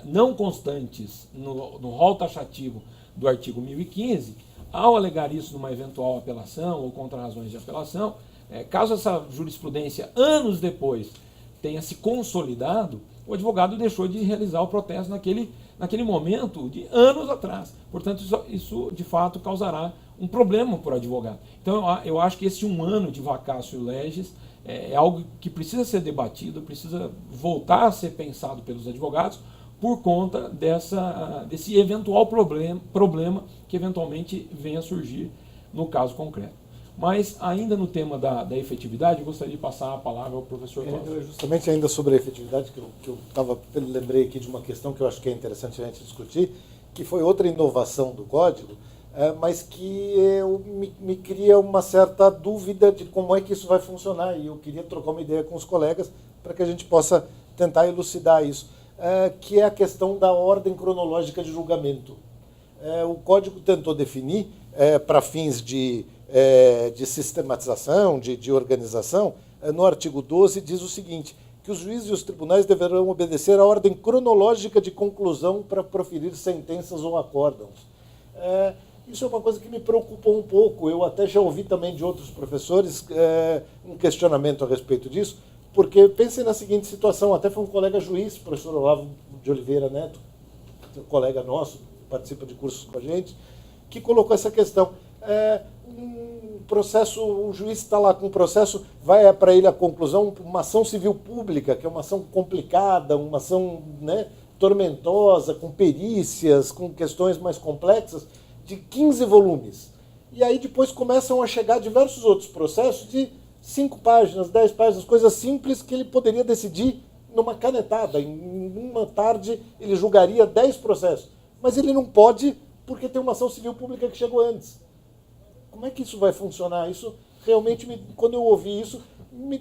não constantes no rol taxativo do artigo 1015, ao alegar isso numa eventual apelação ou contra razões de apelação, caso essa jurisprudência, anos depois, tenha se consolidado, o advogado deixou de realizar o protesto naquele momento de anos atrás. Portanto, isso de fato causará um problema para o advogado. Então, eu acho que esse 1 ano de vacatio legis é algo que precisa ser debatido, precisa voltar a ser pensado pelos advogados por conta desse eventual problema que eventualmente venha a surgir no caso concreto. Mas, ainda no tema da efetividade, eu gostaria de passar a palavra ao professor Cláudio. Justamente ainda sobre a efetividade, que eu lembrei aqui de uma questão que eu acho que é interessante a gente discutir, que foi outra inovação do Código, mas que me cria uma certa dúvida de como é que isso vai funcionar, e eu queria trocar uma ideia com os colegas para que a gente possa tentar elucidar isso, que é a questão da ordem cronológica de julgamento. O Código tentou definir, para fins de sistematização, de organização, no artigo 12 diz o seguinte, que os juízes e os tribunais deverão obedecer à ordem cronológica de conclusão para proferir sentenças ou acórdãos. Isso é uma coisa que me preocupou um pouco. Eu até já ouvi também de outros professores um questionamento a respeito disso, porque pensem na seguinte situação, até foi um colega juiz, professor Olavo de Oliveira Neto, um colega nosso, participa de cursos com a gente, que colocou essa questão. Um juiz está lá com um processo, vai para ele a conclusão, uma ação civil pública, que é uma ação complicada, uma ação, né, tormentosa, com perícias, com questões mais complexas, de 15 volumes. E aí depois começam a chegar diversos outros processos de 5 páginas, 10 páginas, coisas simples que ele poderia decidir numa canetada. Em uma tarde ele julgaria 10 processos. Mas ele não pode porque tem uma ação civil pública que chegou antes. Como é que isso vai funcionar? Isso realmente, quando eu ouvi isso,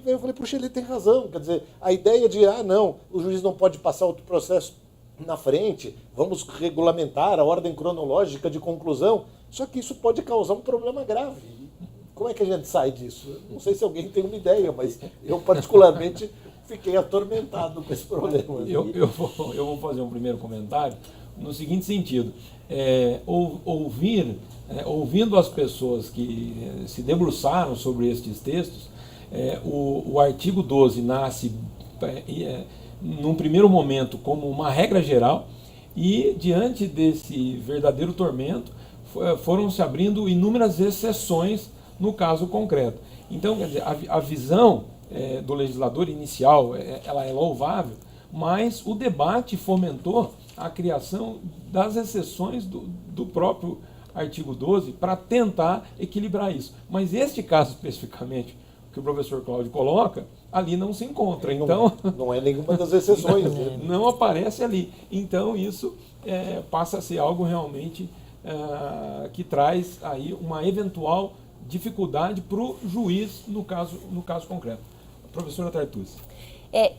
eu falei, puxa, ele tem razão. Quer dizer, a ideia de, não, o juiz não pode passar outro processo na frente, vamos regulamentar a ordem cronológica de conclusão, só que isso pode causar um problema grave. Como é que a gente sai disso? Não sei se alguém tem uma ideia, mas eu particularmente fiquei atormentado com esse problema. Eu vou fazer um primeiro comentário no seguinte sentido. Ouvindo as pessoas que se debruçaram sobre estes textos, o artigo 12 nasce, num primeiro momento, como uma regra geral, e diante desse verdadeiro tormento, foram se abrindo inúmeras exceções no caso concreto. Então, quer dizer, a visão do legislador inicial, ela é louvável, mas o debate fomentou a criação das exceções do próprio artigo 12 para tentar equilibrar isso. Mas este caso especificamente, que o professor Cláudio coloca, ali não se encontra. Então, não é nenhuma das exceções. Não aparece ali. Então, isso passa a ser algo realmente que traz aí uma eventual dificuldade para o juiz no caso concreto. Professora Tartucci.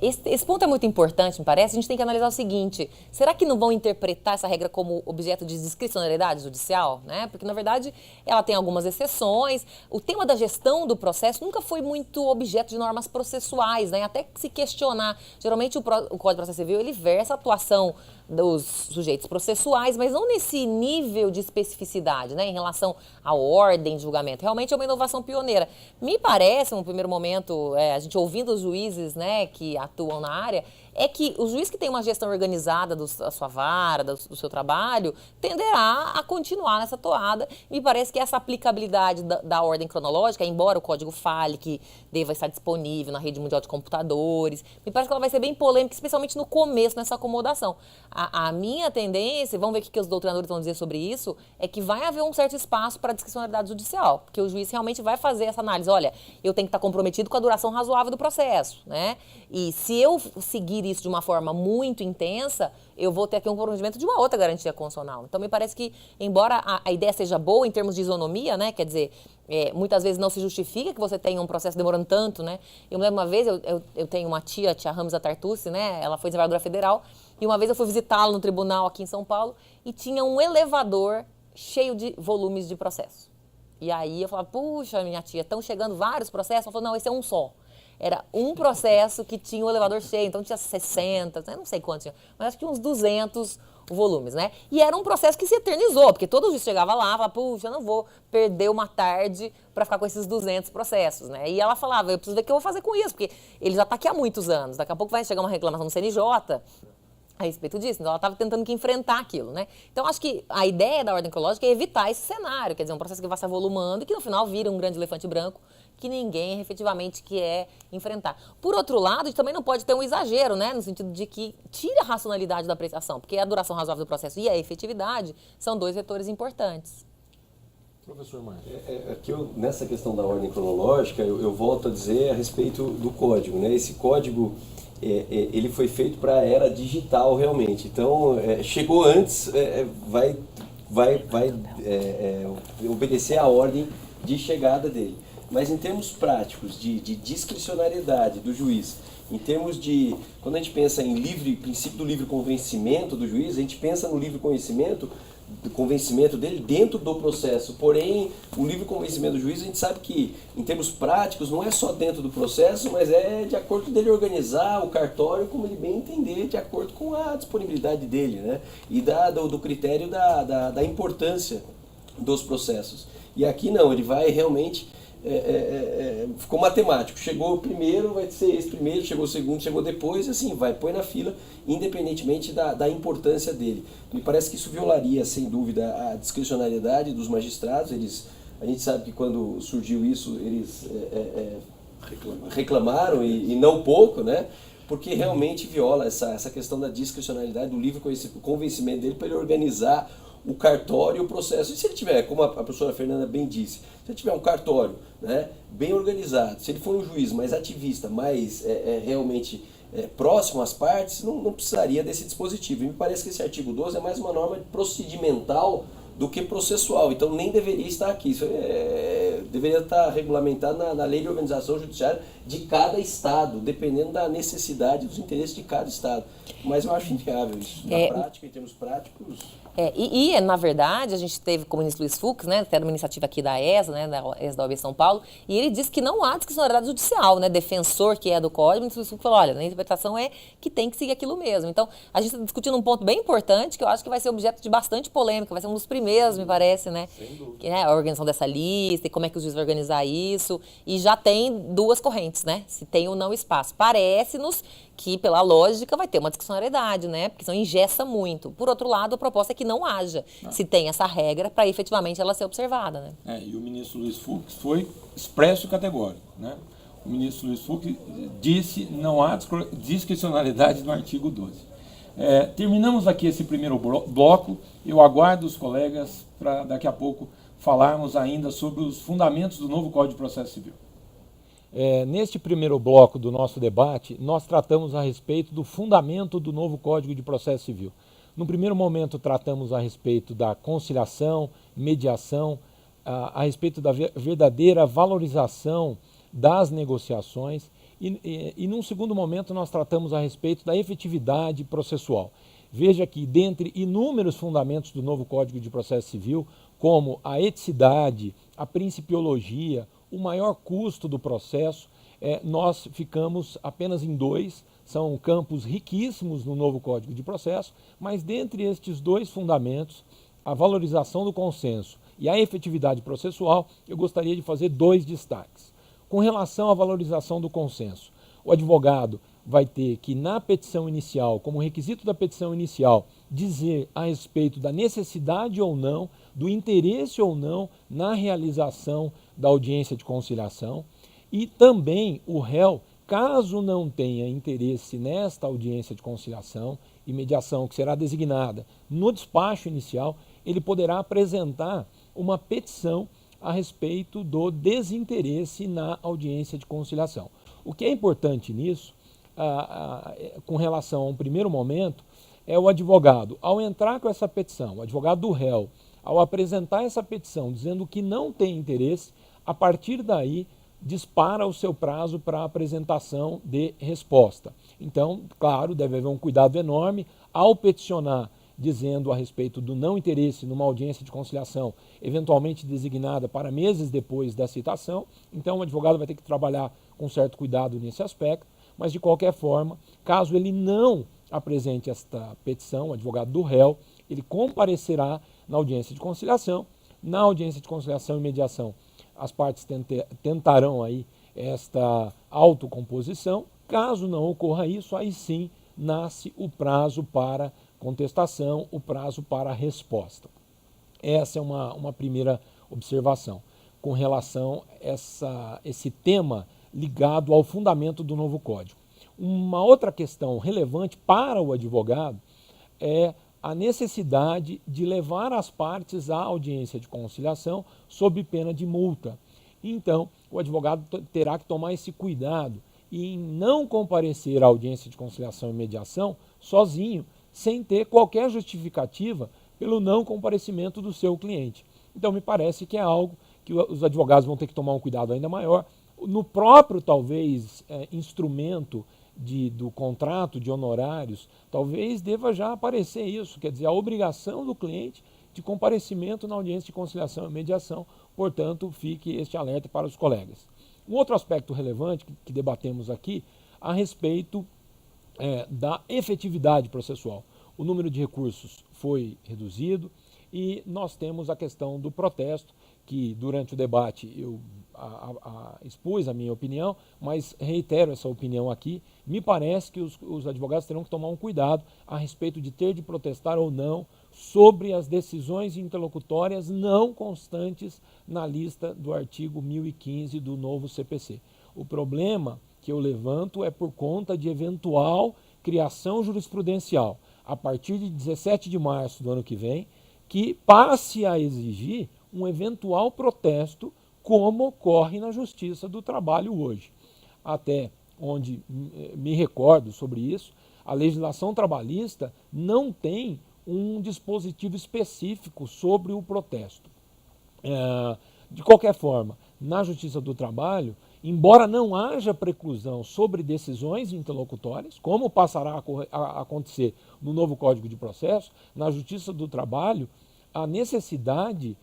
Esse ponto é muito importante, me parece. A gente tem que analisar o seguinte: será que não vão interpretar essa regra como objeto de discricionariedade judicial? Né? Porque, na verdade, ela tem algumas exceções. O tema da gestão do processo nunca foi muito objeto de normas processuais, né? Até se questionar. Geralmente, o Código de Processo Civil ele versa a atuação dos sujeitos processuais, mas não nesse nível de especificidade, né, em relação à ordem de julgamento. Realmente é uma inovação pioneira. Me parece, num primeiro momento, a gente ouvindo os juízes, né, que atuam na área, é que o juiz que tem uma gestão organizada da sua vara, do seu trabalho, tenderá a continuar nessa toada. Me parece que essa aplicabilidade da ordem cronológica, embora o código fale que deva estar disponível na rede mundial de computadores, me parece que ela vai ser bem polêmica, especialmente no começo, nessa acomodação. A minha tendência, vamos ver o que os doutrinadores vão dizer sobre isso, é que vai haver um certo espaço para a discricionariedade judicial, porque o juiz realmente vai fazer essa análise. Olha, eu tenho que estar comprometido com a duração razoável do processo, né? E se eu seguir isso de uma forma muito intensa, eu vou ter aqui um comprometimento de uma outra garantia constitucional. Então, me parece que, embora a ideia seja boa em termos de isonomia, né? Quer dizer, muitas vezes não se justifica que você tenha um processo demorando tanto, né? Eu me lembro uma vez, eu tenho uma tia Ramsa Tartucci, né? Ela foi desembargadora federal, e uma vez eu fui visitá-la no tribunal aqui em São Paulo, e tinha um elevador cheio de volumes de processo. E aí eu falava, puxa, minha tia, estão chegando vários processos? Ela falou, não, esse é um só. Era um processo que tinha o elevador cheio, então tinha 60, não sei quantos tinha, mas acho que uns 200 volumes, né? E era um processo que se eternizou, porque todo juiz chegava lá e falava, puxa, eu não vou perder uma tarde para ficar com esses 200 processos, né? E ela falava, eu preciso ver o que eu vou fazer com isso, porque ele já está aqui há muitos anos, daqui a pouco vai chegar uma reclamação no CNJ a respeito disso, então ela estava tentando que enfrentar aquilo, né? Então, acho que a ideia da ordem cronológica é evitar esse cenário, quer dizer, um processo que vai se avolumando e que no final vira um grande elefante branco que ninguém efetivamente quer enfrentar. Por outro lado, a gente também não pode ter um exagero, né? No sentido de que tire a racionalidade da apreciação, porque a duração razoável do processo e a efetividade são dois vetores importantes. Professor Marcos. Aqui nessa questão da ordem cronológica, eu volto a dizer a respeito do código, né? Esse código, ele foi feito para a era digital realmente. Então, chegou antes, vai obedecer à ordem de chegada dele. Mas em termos práticos, de discricionariedade do juiz, em termos de, quando a gente pensa em princípio do livre convencimento do juiz, a gente pensa no livre convencimento dele dentro do processo. Porém, o livre convencimento do juiz, a gente sabe que, em termos práticos, não é só dentro do processo, mas é de acordo dele organizar o cartório como ele bem entender, de acordo com a disponibilidade dele, né? E do critério da importância dos processos. E aqui não, ele vai realmente... ficou matemático, chegou o primeiro, vai ser esse primeiro, chegou o segundo, chegou depois, assim, põe na fila, independentemente da importância dele. Me parece que isso violaria, sem dúvida, a discricionariedade dos magistrados. A gente sabe que quando surgiu isso, eles reclamaram, e não pouco, né? Porque realmente viola essa questão da discricionariedade, do livre convencimento dele para ele organizar o cartório e o processo. E se ele tiver, como a professora Fernanda bem disse, se ele tiver um cartório, né, bem organizado, se ele for um juiz mais ativista, mais realmente próximo às partes, não precisaria desse dispositivo. E me parece que esse artigo 12 é mais uma norma procedimental do que processual, então nem deveria estar aqui. Isso deveria estar regulamentado na lei de organização judiciária de cada estado, dependendo da necessidade, dos interesses de cada estado. Mas eu acho inviável isso. Na prática, em termos práticos... Na verdade, a gente teve como ministro Luiz Fux, né, até uma iniciativa aqui da ESA, né, da ESA da OAB São Paulo, e ele disse que não há discricionariedade judicial, né, defensor que é do código, o ministro Luiz Fux falou, olha, a interpretação é que tem que seguir aquilo mesmo. Então, a gente está discutindo um ponto bem importante, que eu acho que vai ser objeto de bastante polêmica, vai ser um dos primeiros, me parece, né, a organização dessa lista, e como é que o juiz vai organizar isso, e já tem duas correntes, né, se tem ou não espaço. Parece-nos que, pela lógica, vai ter uma discricionariedade, né? Porque senão engessa muito. Por outro lado, a proposta é que não haja, se tem essa regra, para efetivamente ela ser observada, né? E o ministro Luiz Fux foi expresso e categórico, né? O ministro Luiz Fux disse que não há discricionariedade no artigo 12. Terminamos aqui esse primeiro bloco. Eu aguardo os colegas para daqui a pouco falarmos ainda sobre os fundamentos do novo Código de Processo Civil. Neste primeiro bloco do nosso debate, nós tratamos a respeito do fundamento do novo Código de Processo Civil. No primeiro momento, tratamos a respeito da conciliação, mediação, a respeito da verdadeira valorização das negociações e num segundo momento, nós tratamos a respeito da efetividade processual. Veja que, dentre inúmeros fundamentos do novo Código de Processo Civil, como a eticidade, a principiologia, o maior custo do processo, nós ficamos apenas em dois, são campos riquíssimos no novo Código de Processo, mas dentre estes dois fundamentos, a valorização do consenso e a efetividade processual, eu gostaria de fazer dois destaques. Com relação à valorização do consenso, o advogado vai ter que, na petição inicial, como requisito da petição inicial, dizer a respeito da necessidade ou não, do interesse ou não na realização da audiência de conciliação, e também o réu, caso não tenha interesse nesta audiência de conciliação e mediação que será designada no despacho inicial, ele poderá apresentar uma petição a respeito do desinteresse na audiência de conciliação. O que é importante nisso, com relação a um primeiro momento, é o advogado, ao entrar com essa petição, o advogado do réu, ao apresentar essa petição dizendo que não tem interesse, a partir daí dispara o seu prazo para apresentação de resposta. Então, claro, deve haver um cuidado enorme ao peticionar dizendo a respeito do não interesse numa audiência de conciliação, eventualmente designada para meses depois da citação. Então, o advogado vai ter que trabalhar com certo cuidado nesse aspecto, mas de qualquer forma, caso ele não apresente esta petição, o advogado do réu, ele comparecerá na audiência de conciliação. Na audiência de conciliação e mediação, as partes tentarão aí esta autocomposição. Caso não ocorra isso, aí sim nasce o prazo para contestação, o prazo para resposta. Essa é uma primeira observação com relação a esse tema ligado ao fundamento do novo Código. Uma outra questão relevante para o advogado é a necessidade de levar as partes à audiência de conciliação sob pena de multa. Então, o advogado terá que tomar esse cuidado e não comparecer à audiência de conciliação e mediação sozinho, sem ter qualquer justificativa pelo não comparecimento do seu cliente. Então, me parece que é algo que os advogados vão ter que tomar um cuidado ainda maior. No próprio, talvez, instrumento do contrato de honorários, talvez deva já aparecer isso, quer dizer, a obrigação do cliente de comparecimento na audiência de conciliação e mediação. Portanto, fique este alerta para os colegas. Um outro aspecto relevante que debatemos aqui a respeito da efetividade processual. O número de recursos foi reduzido e nós temos a questão do protesto, que durante o debate eu expus a minha opinião, mas reitero essa opinião aqui. Me parece que os advogados terão que tomar um cuidado a respeito de ter de protestar ou não sobre as decisões interlocutórias não constantes na lista do artigo 1015 do novo CPC. O problema que eu levanto é por conta de eventual criação jurisprudencial, a partir de 17 de março do ano que vem, que passe a exigir um eventual protesto, como ocorre na Justiça do Trabalho hoje. Até onde me recordo sobre isso, a legislação trabalhista não tem um dispositivo específico sobre o protesto. De qualquer forma, na Justiça do Trabalho, embora não haja preclusão sobre decisões interlocutórias, como passará a acontecer no novo Código de Processo, na Justiça do Trabalho, a necessidade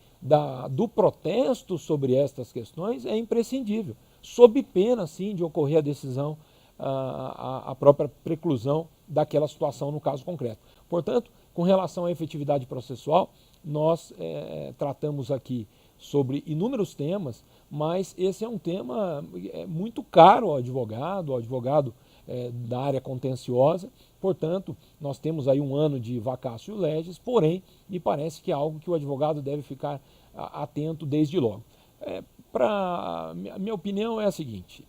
do protesto sobre estas questões é imprescindível, sob pena, sim, de ocorrer a decisão, a própria preclusão daquela situação no caso concreto. Portanto, com relação à efetividade processual, nós tratamos aqui sobre inúmeros temas, mas esse é um tema muito caro ao advogado da área contenciosa. Portanto, nós temos aí um ano de vacatio legis, porém, me parece que é algo que o advogado deve ficar atento desde logo. A minha opinião é a seguinte,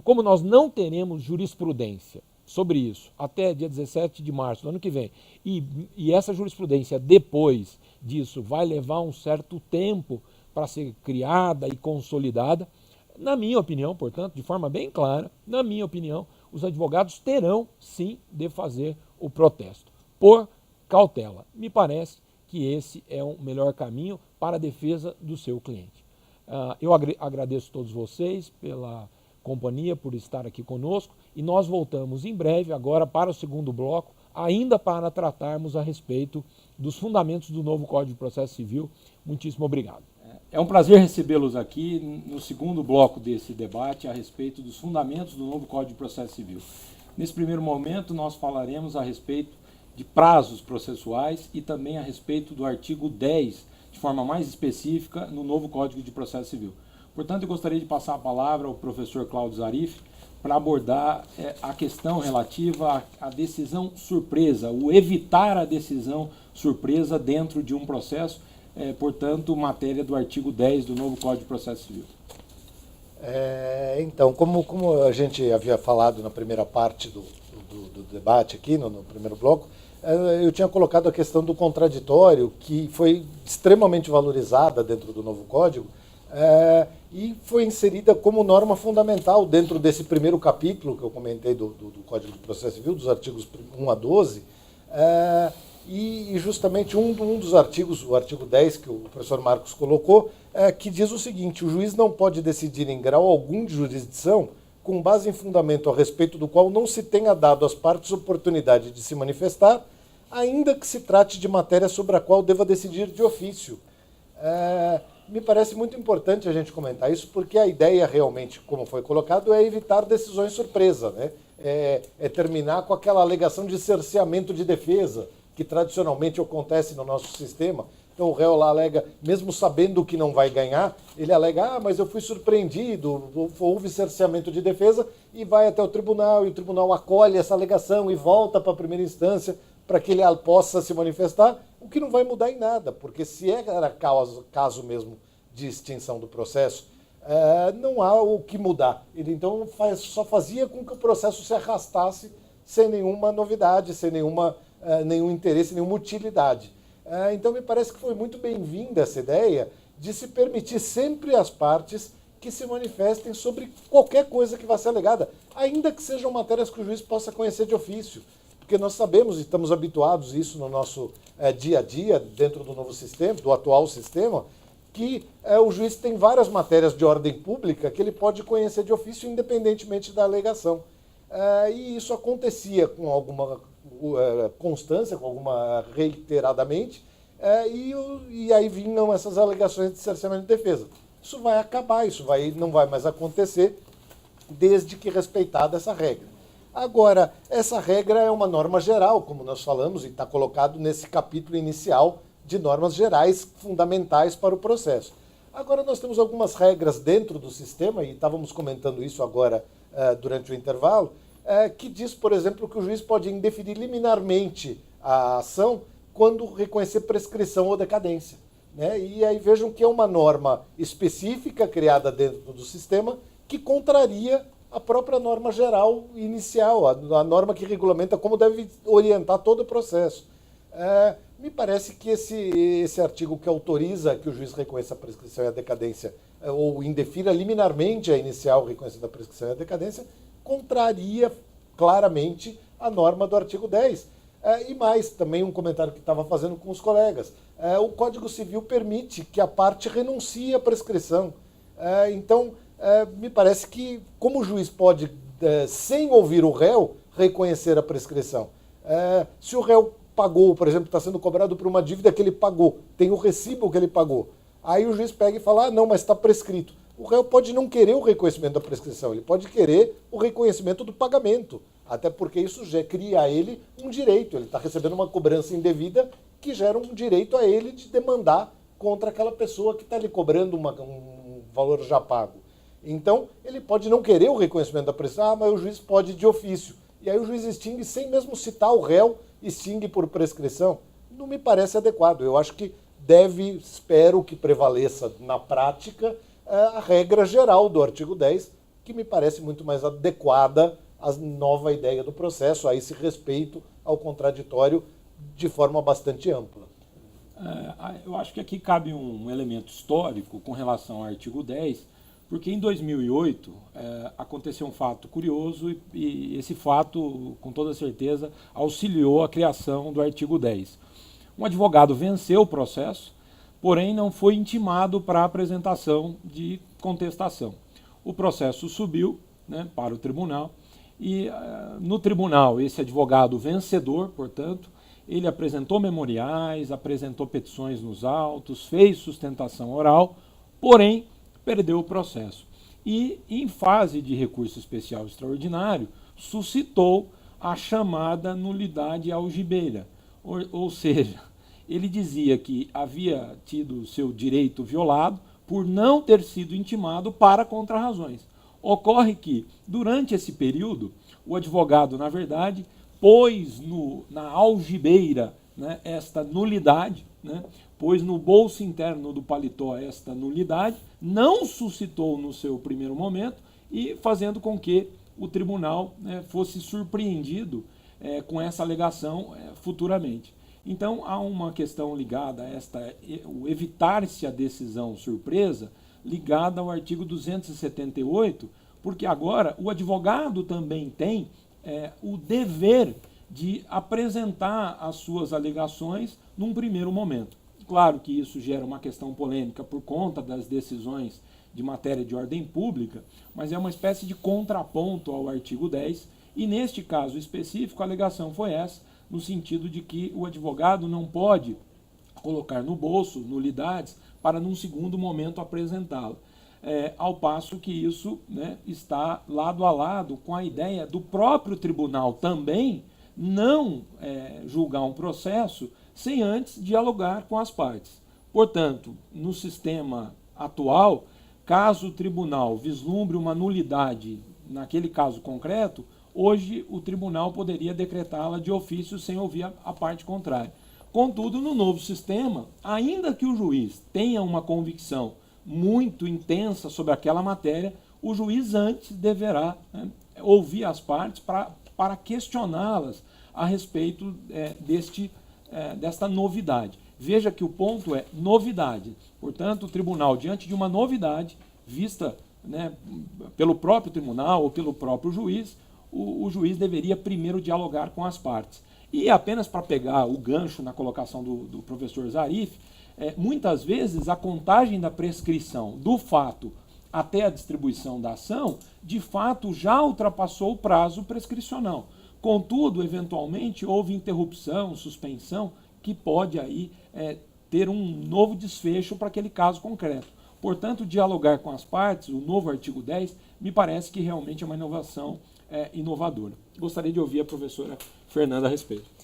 como nós não teremos jurisprudência sobre isso até dia 17 de março do ano que vem, e essa jurisprudência depois disso vai levar um certo tempo para ser criada e consolidada, na minha opinião, portanto, de forma bem clara, na minha opinião, os advogados terão sim de fazer o protesto, por cautela. Me parece que esse é o melhor caminho para a defesa do seu cliente. Eu agradeço a todos vocês pela companhia, por estar aqui conosco, e nós voltamos em breve agora para o segundo bloco, ainda para tratarmos a respeito dos fundamentos do novo Código de Processo Civil. Muitíssimo obrigado. É um prazer recebê-los aqui no segundo bloco desse debate a respeito dos fundamentos do novo Código de Processo Civil. Nesse primeiro momento, nós falaremos a respeito de prazos processuais e também a respeito do artigo 10, de forma mais específica, no novo Código de Processo Civil. Portanto, eu gostaria de passar a palavra ao professor Cláudio Zarif para abordar a questão relativa à decisão surpresa, o evitar a decisão surpresa dentro de um processo, portanto, matéria do artigo 10 do novo Código de Processo Civil. Então, como a gente havia falado na primeira parte do debate aqui, no primeiro bloco, eu tinha colocado a questão do contraditório, que foi extremamente valorizada dentro do novo Código, e foi inserida como norma fundamental dentro desse primeiro capítulo que eu comentei do Código de Processo Civil, dos artigos 1 a 12, e justamente um dos artigos, o artigo 10, que o professor Marcos colocou, que diz o seguinte: o juiz não pode decidir em grau algum de jurisdição com base em fundamento a respeito do qual não se tenha dado às partes oportunidade de se manifestar, ainda que se trate de matéria sobre a qual deva decidir de ofício. Me parece muito importante a gente comentar isso, porque a ideia realmente, como foi colocado, é evitar decisões surpresa, né? É terminar com aquela alegação de cerceamento de defesa, que tradicionalmente acontece no nosso sistema. Então o réu lá alega, mesmo sabendo que não vai ganhar, ele alega, mas eu fui surpreendido, houve cerceamento de defesa, e vai até o tribunal, e o tribunal acolhe essa alegação e volta para a primeira instância para que ele possa se manifestar, o que não vai mudar em nada, porque se era caso mesmo de extinção do processo, não há o que mudar. Ele então só fazia com que o processo se arrastasse sem nenhuma novidade, sem nenhum interesse, nenhuma utilidade. Então me parece que foi muito bem-vinda essa ideia de se permitir sempre às partes que se manifestem sobre qualquer coisa que vá ser alegada, ainda que sejam matérias que o juiz possa conhecer de ofício, porque nós sabemos e estamos habituados a isso no nosso dia a dia, dentro do novo sistema, do atual sistema, que o juiz tem várias matérias de ordem pública que ele pode conhecer de ofício independentemente da alegação. E isso acontecia com alguma constância, com alguma reiteradamente, e aí vinham essas alegações de cerceamento de defesa. Isso vai acabar, não vai mais acontecer desde que respeitada essa regra. Agora, essa regra é uma norma geral, como nós falamos, e está colocado nesse capítulo inicial de normas gerais fundamentais para o processo. Agora, nós temos algumas regras dentro do sistema, e estávamos comentando isso agora durante o intervalo, que diz, por exemplo, que o juiz pode indeferir liminarmente a ação quando reconhecer prescrição ou decadência, né? E aí vejam que é uma norma específica criada dentro do sistema que contraria a própria norma geral inicial, a norma que regulamenta como deve orientar todo o processo. Me parece que esse artigo que autoriza que o juiz reconheça a prescrição e a decadência, ou indefira liminarmente a inicial reconhecendo a prescrição e a decadência, contraria claramente a norma do artigo 10. E mais, também um comentário que estava fazendo com os colegas. O Código Civil permite que a parte renuncie à prescrição. Então, me parece que, como o juiz pode, sem ouvir o réu, reconhecer a prescrição. Se o réu pagou, por exemplo, está sendo cobrado por uma dívida que ele pagou, tem o recibo que ele pagou, aí o juiz pega e fala, não, mas está prescrito. O réu pode não querer o reconhecimento da prescrição, ele pode querer o reconhecimento do pagamento, até porque isso já cria a ele um direito, ele está recebendo uma cobrança indevida que gera um direito a ele de demandar contra aquela pessoa que está lhe cobrando um valor já pago. Então, ele pode não querer o reconhecimento da prescrição, mas o juiz pode de ofício. E aí o juiz extingue sem mesmo citar o réu, extingue por prescrição. Não me parece adequado. Eu acho que espero que prevaleça na prática a regra geral do artigo 10, que me parece muito mais adequada à nova ideia do processo, a esse respeito ao contraditório de forma bastante ampla. Eu acho que aqui cabe um elemento histórico com relação ao artigo 10, porque em 2008 aconteceu um fato curioso e esse fato, com toda certeza, auxiliou a criação do artigo 10. Um advogado venceu o processo, porém não foi intimado para a apresentação de contestação. O processo subiu, né, para o tribunal e no tribunal esse advogado vencedor, portanto, ele apresentou memoriais, apresentou petições nos autos, fez sustentação oral, porém perdeu o processo. E, em fase de recurso especial extraordinário, suscitou a chamada nulidade algibeira. Ou seja, ele dizia que havia tido seu direito violado por não ter sido intimado para contrarrazões. Ocorre que, durante esse período, o advogado, na verdade, pôs na algibeira, né, esta nulidade, né, pôs no bolso interno do paletó esta nulidade, não suscitou no seu primeiro momento e fazendo com que o tribunal, né, fosse surpreendido com essa alegação futuramente. Então, há uma questão ligada a o evitar-se a decisão surpresa, ligada ao artigo 278, porque agora o advogado também tem o dever de apresentar as suas alegações num primeiro momento. Claro que isso gera uma questão polêmica por conta das decisões de matéria de ordem pública, mas é uma espécie de contraponto ao artigo 10, e neste caso específico a alegação foi essa, no sentido de que o advogado não pode colocar no bolso nulidades para num segundo momento apresentá-la. Ao passo que isso, né, está lado a lado com a ideia do próprio tribunal também não julgar um processo sem antes dialogar com as partes. Portanto, no sistema atual, caso o tribunal vislumbre uma nulidade naquele caso concreto, hoje o tribunal poderia decretá-la de ofício sem ouvir a parte contrária. Contudo, no novo sistema, ainda que o juiz tenha uma convicção muito intensa sobre aquela matéria, o juiz antes deverá, né, ouvir as partes para questioná-las a respeito desta novidade. Veja que o ponto é novidade. Portanto, o tribunal, diante de uma novidade vista, né, pelo próprio tribunal ou pelo próprio juiz, o juiz deveria primeiro dialogar com as partes. E apenas para pegar o gancho na colocação do professor Zarif, muitas vezes a contagem da prescrição do fato até a distribuição da ação, de fato já ultrapassou o prazo prescricional. Contudo, eventualmente, houve interrupção, suspensão, que pode aí ter um novo desfecho para aquele caso concreto. Portanto, dialogar com as partes, o novo artigo 10, me parece que realmente é uma inovação inovadora. Gostaria de ouvir a professora Fernanda a respeito.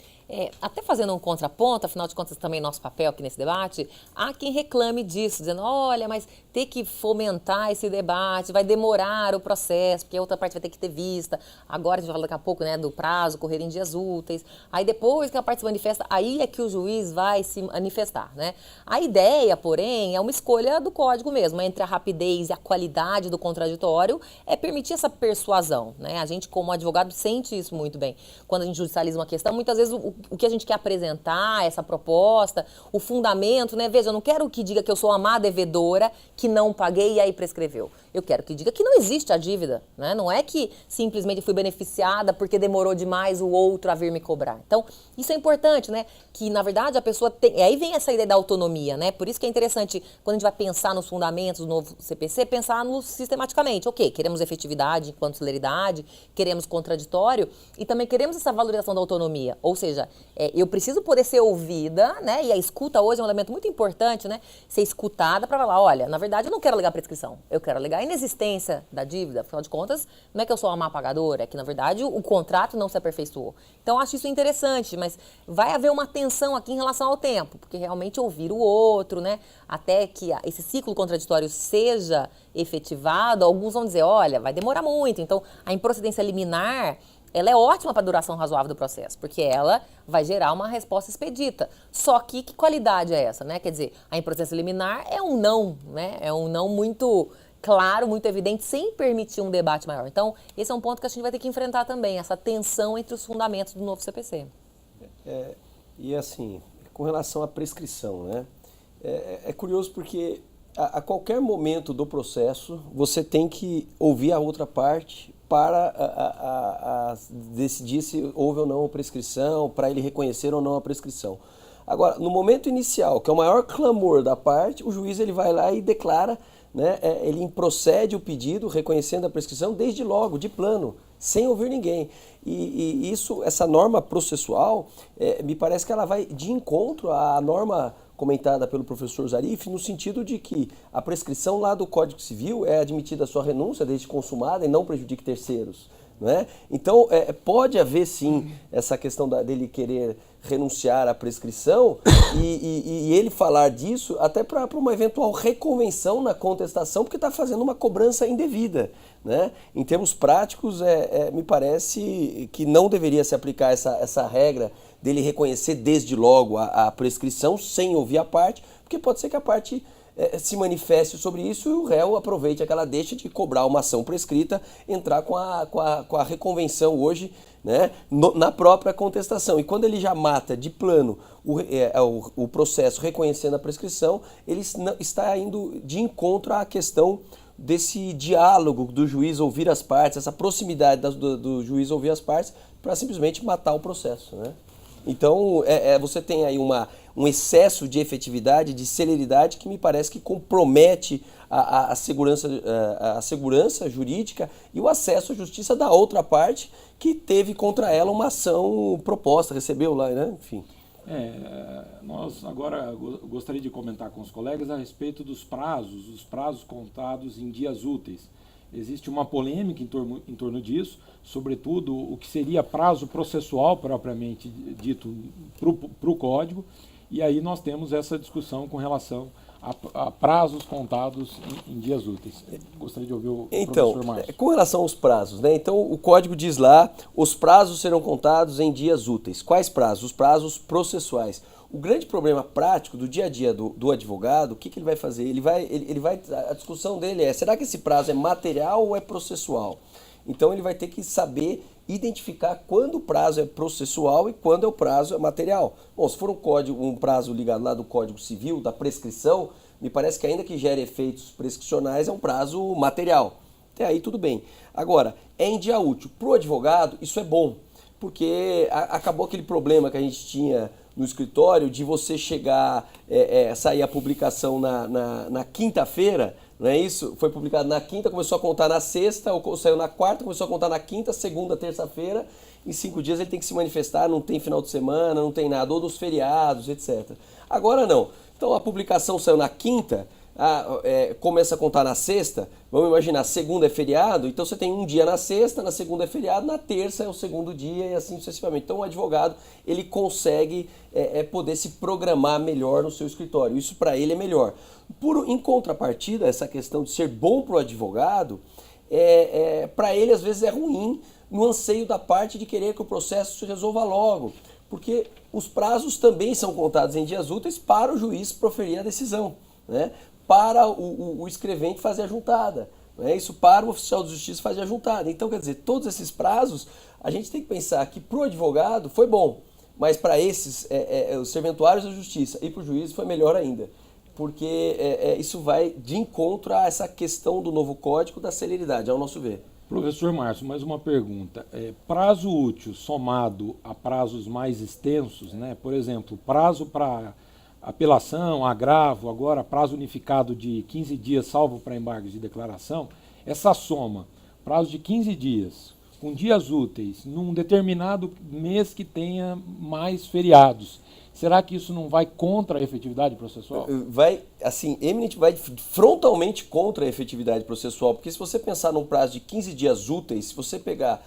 Até fazendo um contraponto, afinal de contas também nosso papel aqui nesse debate, há quem reclame disso, dizendo, olha, mas ter que fomentar esse debate, vai demorar o processo, porque a outra parte vai ter que ter vista, agora a gente vai falar daqui a pouco, né, do prazo, correr em dias úteis, aí depois que a parte se manifesta, aí é que o juiz vai se manifestar, né? A ideia, porém, é uma escolha do código mesmo, entre a rapidez e a qualidade do contraditório, é permitir essa persuasão, né? A gente, como advogado, sente isso muito bem. Quando a gente judicializa uma questão, muitas vezes o que a gente quer apresentar, essa proposta, o fundamento, né? Veja, eu não quero que diga que eu sou uma má devedora, que não paguei e aí prescreveu. Eu quero que diga que não existe a dívida, né? Não é que simplesmente fui beneficiada porque demorou demais o outro a vir me cobrar. Então, isso é importante, né? Que, na verdade, a pessoa tem... E aí vem essa ideia da autonomia, né? Por isso que é interessante, quando a gente vai pensar nos fundamentos do novo CPC, pensar sistematicamente. Ok, queremos efetividade enquanto celeridade, queremos contraditório e também queremos essa valorização da autonomia. Ou seja, eu preciso poder ser ouvida, né? E a escuta hoje é um elemento muito importante, né? Ser escutada para falar, olha, na verdade eu não quero alegar prescrição, eu quero alegar a inexistência da dívida, afinal de contas, não é que eu sou uma má pagadora, é que na verdade o contrato não se aperfeiçoou. Então acho isso interessante, mas vai haver uma tensão aqui em relação ao tempo, porque realmente ouvir o outro, né? Até que esse ciclo contraditório seja efetivado, alguns vão dizer, olha, vai demorar muito, então a improcedência liminar, ela é ótima para a duração razoável do processo, porque ela vai gerar uma resposta expedita. Só que qualidade é essa, né? Quer dizer, a improcedência liminar é um não, né? É um não muito claro, muito evidente, sem permitir um debate maior. Então, esse é um ponto que a gente vai ter que enfrentar também, essa tensão entre os fundamentos do novo CPC. E assim, com relação à prescrição, né? É curioso porque a qualquer momento do processo, você tem que ouvir a outra parte para decidir se houve ou não a prescrição, para ele reconhecer ou não a prescrição. Agora, no momento inicial, que é o maior clamor da parte, o juiz ele vai lá e declara, né, ele procede o pedido reconhecendo a prescrição desde logo, de plano, sem ouvir ninguém. E essa norma processual, me parece que ela vai de encontro à norma comentada pelo professor Zarif, no sentido de que a prescrição lá do Código Civil é admitida a sua renúncia desde consumada e não prejudique terceiros. né? Então, pode haver sim essa questão dele querer renunciar à prescrição e ele falar disso até para uma eventual reconvenção na contestação, porque está fazendo uma cobrança indevida, né? Em termos práticos, me parece que não deveria se aplicar essa regra dele reconhecer desde logo a prescrição sem ouvir a parte, porque pode ser que a parte se manifeste sobre isso e o réu aproveite aquela deixa de cobrar uma ação prescrita, entrar com a reconvenção hoje, né, na própria contestação. E quando ele já mata de plano o processo reconhecendo a prescrição, ele está indo de encontro à questão desse diálogo do juiz ouvir as partes, essa proximidade do juiz ouvir as partes, para simplesmente matar o processo, né? Então, você tem aí um excesso de efetividade, de celeridade, que me parece que compromete a segurança jurídica e o acesso à justiça da outra parte, que teve contra ela uma ação proposta, recebeu lá, né? Enfim. Nós agora gostaria de comentar com os colegas a respeito dos prazos, os prazos contados em dias úteis. Existe uma polêmica em torno disso, sobretudo o que seria prazo processual propriamente dito para o Código, e aí nós temos essa discussão com relação a prazos contados em dias úteis. Gostaria de ouvir o professor Márcio. Com relação aos prazos, né? Então o Código diz lá, os prazos serão contados em dias úteis. Quais prazos? Os prazos processuais. O grande problema prático do dia a dia do advogado, o que ele vai fazer? A discussão dele será que esse prazo é material ou é processual? Então ele vai ter que saber identificar quando o prazo é processual e quando o prazo é material. Bom, se for um prazo ligado lá do Código Civil, da prescrição, me parece que ainda que gere efeitos prescricionais, é um prazo material. Até aí tudo bem. Agora, em dia útil. Para o advogado, isso é bom, porque acabou aquele problema que a gente tinha no escritório de você chegar, sair a publicação na quinta-feira, não é isso? Foi publicado na quinta, começou a contar na sexta, ou saiu na quarta, começou a contar na quinta, segunda, terça-feira, em 5 dias ele tem que se manifestar, não tem final de semana, não tem nada, ou dos feriados, etc. Agora não. Então a publicação saiu na quinta, começa a contar na sexta, vamos imaginar, segunda é feriado, então você tem um dia na sexta, na segunda é feriado, na terça é o segundo dia e assim sucessivamente. Então o advogado, ele consegue poder se programar melhor no seu escritório, isso para ele é melhor. Em contrapartida, essa questão de ser bom para o advogado, para ele às vezes é ruim no anseio da parte de querer que o processo se resolva logo, porque os prazos também são contados em dias úteis para o juiz proferir a decisão, né? Para o escrevente fazer a juntada, né? Isso para o oficial de justiça fazer a juntada. Então, quer dizer, todos esses prazos, a gente tem que pensar que para o advogado foi bom, mas para esses, os serventuários da justiça e para o juiz foi melhor ainda, porque isso vai de encontro a essa questão do novo código da celeridade, ao nosso ver. Professor Márcio, mais uma pergunta. Prazo útil somado a prazos mais extensos, né? Por exemplo, prazo para apelação, agravo, agora prazo unificado de 15 dias, salvo para embargos de declaração, essa soma, prazo de 15 dias, com dias úteis, num determinado mês que tenha mais feriados, será que isso não vai contra a efetividade processual? Vai, assim, eminente, vai frontalmente contra a efetividade processual, porque se você pensar num prazo de 15 dias úteis, se você pegar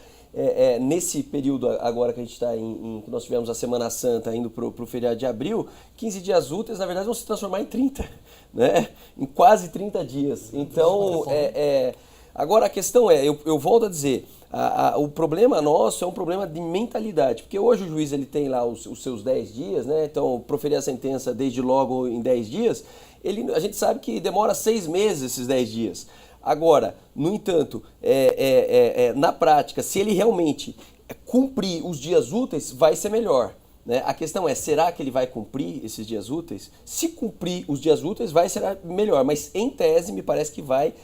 nesse período agora que a gente está que nós tivemos a Semana Santa indo para o feriado de abril, 15 dias úteis, na verdade, vão se transformar em 30, né? Em quase 30 dias. Então, agora a questão eu volto a dizer, o problema nosso é um problema de mentalidade, porque hoje o juiz ele tem lá os seus 10 dias, né? Então, proferir a sentença desde logo em 10 dias, a gente sabe que demora 6 meses esses 10 dias. Agora, no entanto, na prática, se ele realmente cumprir os dias úteis, vai ser melhor, né? A questão será que ele vai cumprir esses dias úteis? Se cumprir os dias úteis, vai ser melhor, mas em tese me parece que vai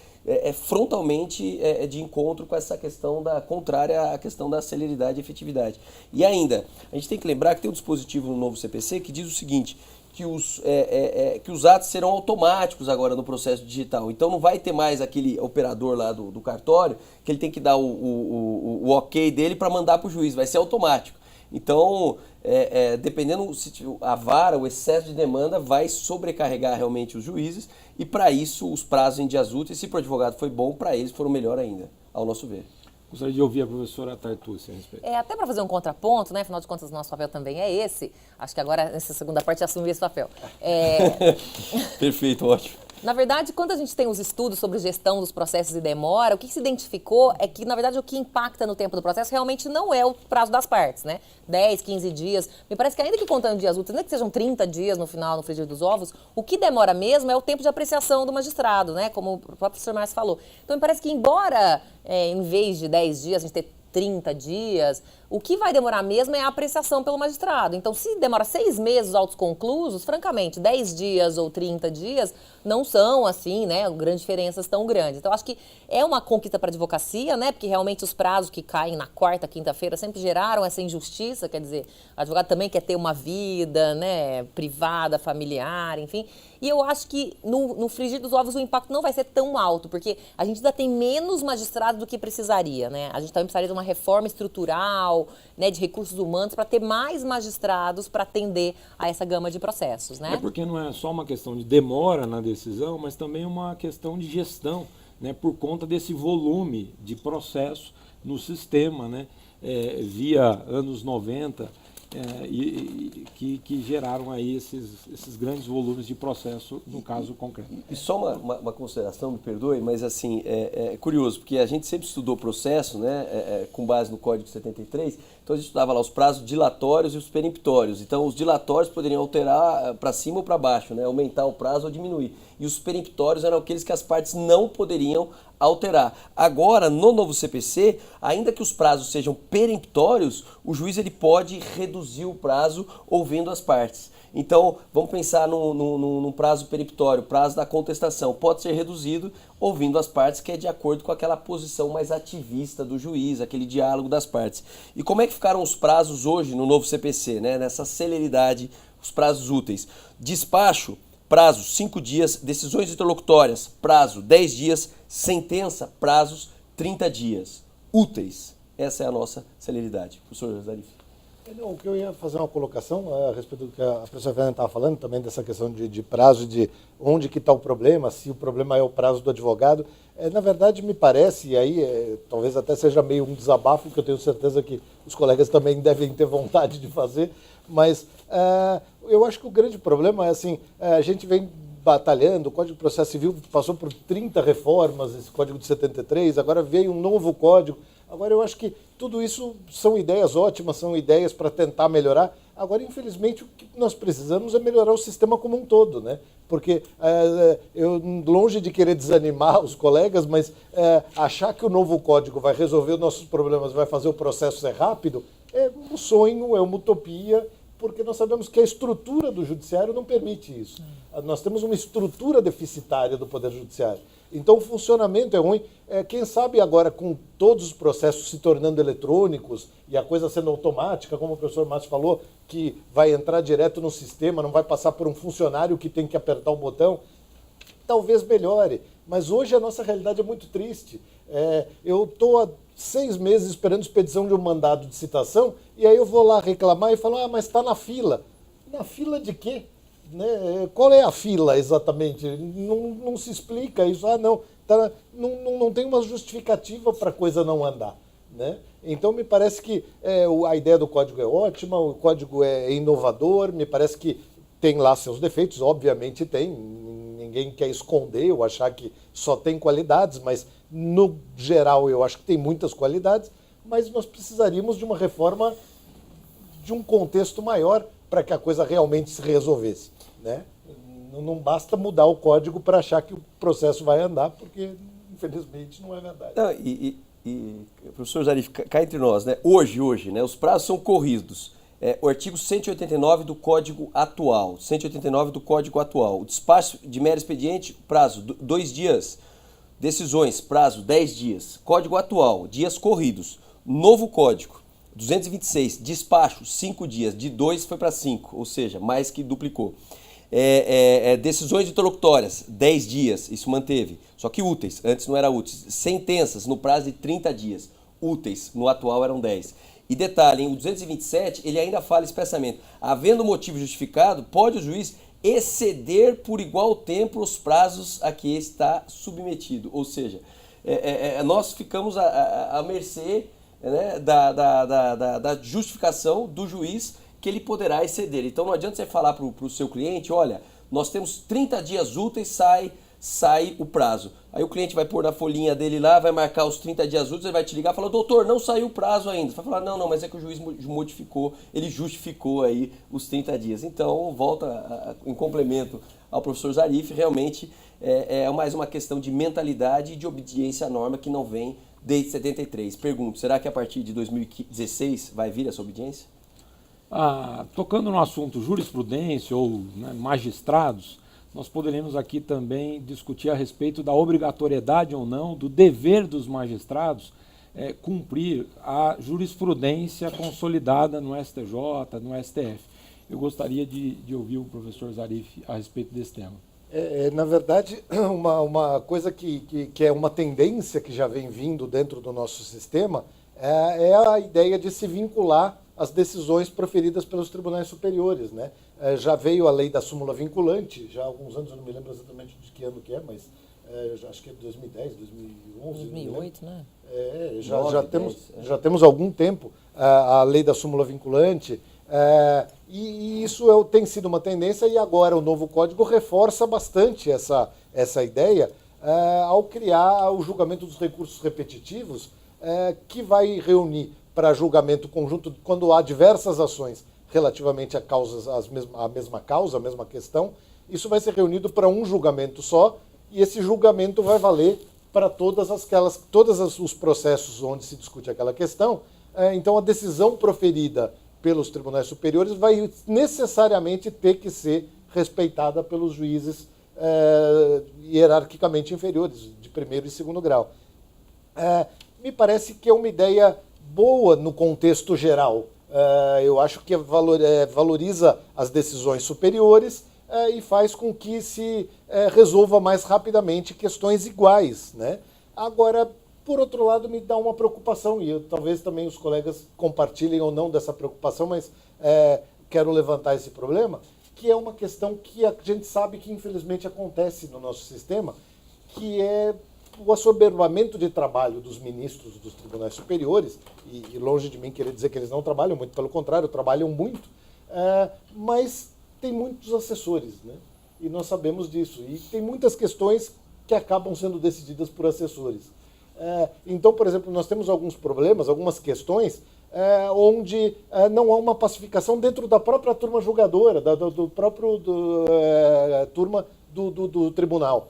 frontalmente de encontro com essa questão contrária à questão da celeridade e efetividade. E ainda, a gente tem que lembrar que tem um dispositivo no novo CPC que diz o seguinte, que os atos serão automáticos agora no processo digital. Então não vai ter mais aquele operador lá do cartório que ele tem que dar o ok dele para mandar para o juiz, vai ser automático. Então, dependendo se a vara, o excesso de demanda vai sobrecarregar realmente os juízes e para isso os prazos em dias úteis, se para o advogado foi bom, para eles foram melhor ainda, ao nosso ver. Gostaria de ouvir a professora Tartucci a respeito. Até para fazer um contraponto, né? Afinal de contas, o nosso papel também é esse. Acho que agora, nessa segunda parte, assumi esse papel. Perfeito, ótimo. Na verdade, quando a gente tem os estudos sobre gestão dos processos e demora, o que se identificou é que, na verdade, o que impacta no tempo do processo realmente não é o prazo das partes, né? 10, 15 dias. Me parece que ainda que contando dias úteis, ainda que sejam 30 dias no final, no frigir dos ovos, o que demora mesmo é o tempo de apreciação do magistrado, né? Como o próprio professor Márcio falou. Então, me parece que embora, em vez de 10 dias, a gente ter 30 dias, o que vai demorar mesmo é a apreciação pelo magistrado. Então, se demora 6 meses os autos conclusos, francamente, 10 dias ou 30 dias não são, assim, né, grandes diferenças tão grandes. Então, acho que é uma conquista para a advocacia, né, porque realmente os prazos que caem na quarta, quinta-feira sempre geraram essa injustiça, quer dizer, o advogado também quer ter uma vida, né, privada, familiar, enfim. E eu acho que no frigir dos ovos o impacto não vai ser tão alto, porque a gente ainda tem menos magistrados do que precisaria, né? A gente também precisaria de uma reforma estrutural, né, de recursos humanos para ter mais magistrados para atender a essa gama de processos, né? É porque não é só uma questão de demora na decisão, mas também uma questão de gestão, né, por conta desse volume de processo no sistema, né, via anos 90, que geraram aí esses grandes volumes de processo no caso concreto. E só uma consideração, me perdoe, mas assim, é curioso, porque a gente sempre estudou processo, né, com base no Código 73, então a gente estudava lá os prazos dilatórios e os peremptórios. Então os dilatórios poderiam alterar para cima ou para baixo, né, aumentar o prazo ou diminuir. E os peremptórios eram aqueles que as partes não poderiam alterar. Agora, no novo CPC, ainda que os prazos sejam peremptórios, o juiz ele pode reduzir o prazo ouvindo as partes. Então, vamos pensar num prazo peremptório, prazo da contestação. Pode ser reduzido ouvindo as partes, que é de acordo com aquela posição mais ativista do juiz, aquele diálogo das partes. E como é que ficaram os prazos hoje no novo CPC, né? Nessa celeridade, os prazos úteis? Despacho, prazo 5 dias, decisões interlocutórias, prazo 10 dias, sentença, prazos 30 dias. Úteis, essa é a nossa celeridade. Professor Zarif. Não, o que eu ia fazer uma colocação a respeito do que a professora Fernanda estava falando, também dessa questão de prazo, de onde que está o problema, se o problema é o prazo do advogado. Na verdade, me parece, e aí talvez até seja meio um desabafo, que eu tenho certeza que os colegas também devem ter vontade de fazer, mas eu acho que o grande problema é assim, a gente vem batalhando, o Código de Processo Civil passou por 30 reformas, esse Código de 73, agora veio um novo código. Agora, eu acho que tudo isso são ideias ótimas, são ideias para tentar melhorar. Agora, infelizmente, o que nós precisamos é melhorar o sistema como um todo, né? Porque eu, longe de querer desanimar os colegas, mas achar que o novo código vai resolver os nossos problemas, vai fazer o processo ser rápido, é um sonho, é uma utopia, porque nós sabemos que a estrutura do judiciário não permite isso. Nós temos uma estrutura deficitária do Poder Judiciário. Então, o funcionamento é ruim. Quem sabe agora, com todos os processos se tornando eletrônicos e a coisa sendo automática, como o professor Márcio falou, que vai entrar direto no sistema, não vai passar por um funcionário que tem que apertar um botão, talvez melhore. Mas hoje a nossa realidade é muito triste. Eu estou há 6 meses esperando expedição de um mandado de citação e aí eu vou lá reclamar e falo, mas está na fila. Na fila de quê? Né? Qual é a fila exatamente? Não se explica isso. Não tem uma justificativa para a coisa não andar. Né? Então, me parece que a ideia do código é ótima, o código é inovador, me parece que tem lá seus defeitos, obviamente tem, ninguém quer esconder ou achar que só tem qualidades, mas no geral eu acho que tem muitas qualidades, mas nós precisaríamos de uma reforma de um contexto maior para que a coisa realmente se resolvesse. Né? Não basta mudar o código para achar que o processo vai andar, porque infelizmente não é verdade. Não, professor Zarif, cá entre nós, né? Hoje, né, os prazos são corridos. O artigo 189 do Código Atual, o despacho de mero expediente, prazo 2 dias, decisões, prazo 10 dias, Código Atual, dias corridos, novo Código, 226, despacho 5 dias, de 2 foi para 5, ou seja, mais que duplicou. Decisões interlocutórias, 10 dias, isso manteve, só que úteis, antes não era úteis. Sentenças no prazo de 30 dias, úteis, no atual eram 10. E detalhe, o 227, ele ainda fala expressamente, havendo motivo justificado, pode o juiz exceder por igual tempo os prazos a que está submetido. Ou seja, nós ficamos à mercê, né, da justificação do juiz que ele poderá exceder. Então não adianta você falar para o seu cliente, olha, nós temos 30 dias úteis, sai o prazo. Aí o cliente vai pôr na folhinha dele lá, vai marcar os 30 dias úteis, ele vai te ligar e falar, doutor, não saiu o prazo ainda. Você vai falar, não, mas é que o juiz modificou, ele justificou aí os 30 dias. Então, em complemento ao professor Zarif, realmente é mais uma questão de mentalidade e de obediência à norma que não vem desde 73. Pergunto, será que a partir de 2016 vai vir essa obediência? Tocando no assunto jurisprudência ou, né, magistrados, nós poderemos aqui também discutir a respeito da obrigatoriedade ou não, do dever dos magistrados cumprir a jurisprudência consolidada no STJ, no STF. Eu gostaria de ouvir o professor Zarif a respeito desse tema. Na verdade, uma coisa que é uma tendência que já vem vindo dentro do nosso sistema é a ideia de se vincular as decisões proferidas pelos tribunais superiores, né? Já veio a lei da súmula vinculante, já há alguns anos, eu não me lembro exatamente de que ano que é, mas acho que é 2010, 2011. 2008, né? Já temos algum tempo a lei da súmula vinculante, e isso tem sido uma tendência, e agora o novo código reforça bastante essa ideia ao criar o julgamento dos recursos repetitivos, que vai reunir para julgamento conjunto, quando há diversas ações relativamente à mesma causa, a mesma questão, isso vai ser reunido para um julgamento só, e esse julgamento vai valer para todos os processos onde se discute aquela questão. Então, a decisão proferida pelos tribunais superiores vai necessariamente ter que ser respeitada pelos juízes hierarquicamente inferiores, de primeiro e segundo grau. Me parece que é uma ideia boa no contexto geral. Eu acho que valoriza as decisões superiores e faz com que se resolva mais rapidamente questões iguais, né? Agora, por outro lado, me dá uma preocupação, e talvez também os colegas compartilhem ou não dessa preocupação, mas quero levantar esse problema, que é uma questão que a gente sabe que infelizmente acontece no nosso sistema, que é o assoberbamento de trabalho dos ministros dos tribunais superiores, e longe de mim querer dizer que eles não trabalham, muito pelo contrário, trabalham muito, mas tem muitos assessores, né? E nós sabemos disso, e tem muitas questões que acabam sendo decididas por assessores. Então, por exemplo, nós temos alguns problemas, algumas questões, onde não há uma pacificação dentro da própria turma julgadora, turma do tribunal.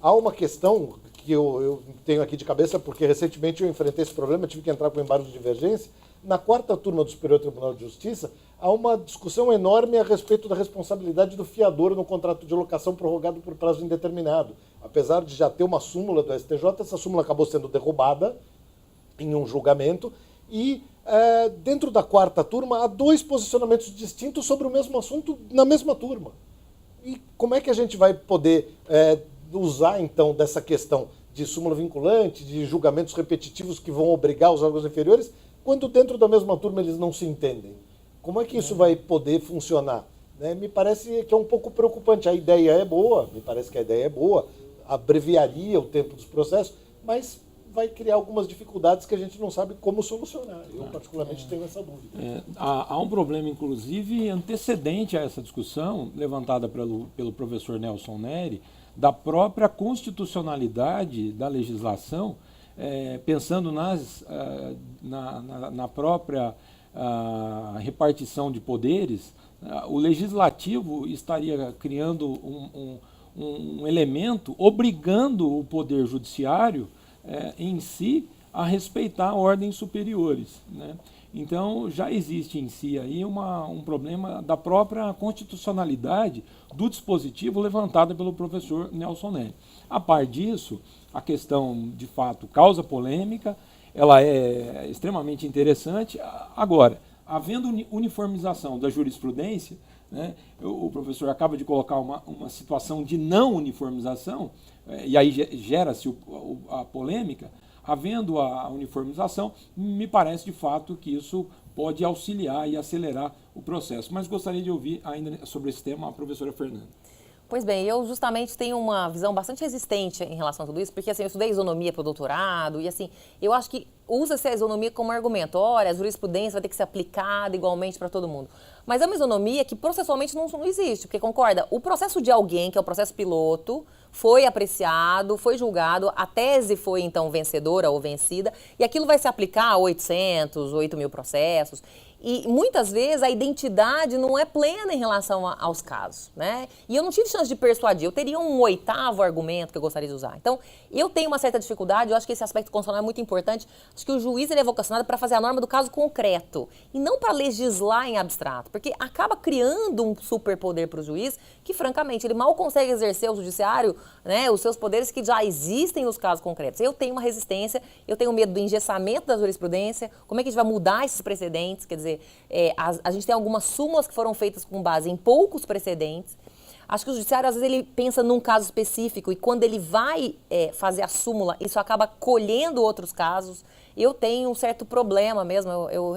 Há uma questão que eu tenho aqui de cabeça, porque recentemente eu enfrentei esse problema, tive que entrar com embargo de divergência. Na quarta turma do Superior Tribunal de Justiça, há uma discussão enorme a respeito da responsabilidade do fiador no contrato de locação prorrogado por prazo indeterminado. Apesar de já ter uma súmula do STJ, essa súmula acabou sendo derrubada em um julgamento, e dentro da quarta turma há dois posicionamentos distintos sobre o mesmo assunto na mesma turma. E como é que a gente vai poder usar, então, dessa questão de súmula vinculante, de julgamentos repetitivos que vão obrigar os órgãos inferiores, quando dentro da mesma turma eles não se entendem? Como é que isso vai poder funcionar? Me parece que é um pouco preocupante. A ideia é boa, me parece que a ideia é boa, abreviaria o tempo dos processos, mas vai criar algumas dificuldades que a gente não sabe como solucionar. Eu, particularmente, tenho essa dúvida. Há um problema, inclusive, antecedente a essa discussão, levantada pelo professor Nelson Neri, da própria constitucionalidade da legislação, pensando na própria repartição de poderes. O legislativo estaria criando um elemento obrigando o poder judiciário em si a respeitar ordens superiores, né? Então, já existe em si aí um problema da própria constitucionalidade do dispositivo levantado pelo professor Nelson Neri. A par disso, a questão, de fato, causa polêmica, ela é extremamente interessante. Agora, havendo uniformização da jurisprudência, né, o professor acaba de colocar uma situação de não uniformização, e aí gera-se a polêmica. Havendo a uniformização, me parece de fato que isso pode auxiliar e acelerar o processo. Mas gostaria de ouvir ainda sobre esse tema a professora Fernanda. Pois bem, eu justamente tenho uma visão bastante resistente em relação a tudo isso, porque assim, eu estudei isonomia para o doutorado e assim, eu acho que usa-se a isonomia como argumento. Olha, a jurisprudência vai ter que ser aplicada igualmente para todo mundo. Mas é uma isonomia que processualmente não existe, porque concorda, o processo de alguém, que é o processo piloto, foi apreciado, foi julgado, a tese foi então vencedora ou vencida, e aquilo vai se aplicar a 800, 8.000 processos. E muitas vezes a identidade não é plena em relação aos casos, né? E eu não tive chance de persuadir, eu teria um 8º argumento que eu gostaria de usar. Então, eu tenho uma certa dificuldade, eu acho que esse aspecto constitucional é muito importante. Acho que o juiz ele é vocacionado para fazer a norma do caso concreto e não para legislar em abstrato, porque acaba criando um superpoder para o juiz que, francamente, ele mal consegue exercer o judiciário, né, os seus poderes que já existem nos casos concretos. Eu tenho uma resistência, eu tenho medo do engessamento da jurisprudência, como é que a gente vai mudar esses precedentes, quer dizer, a gente tem algumas súmulas que foram feitas com base em poucos precedentes. Acho que o judiciário, às vezes, ele pensa num caso específico e quando ele vai fazer a súmula, isso acaba colhendo outros casos. Eu tenho um certo problema mesmo,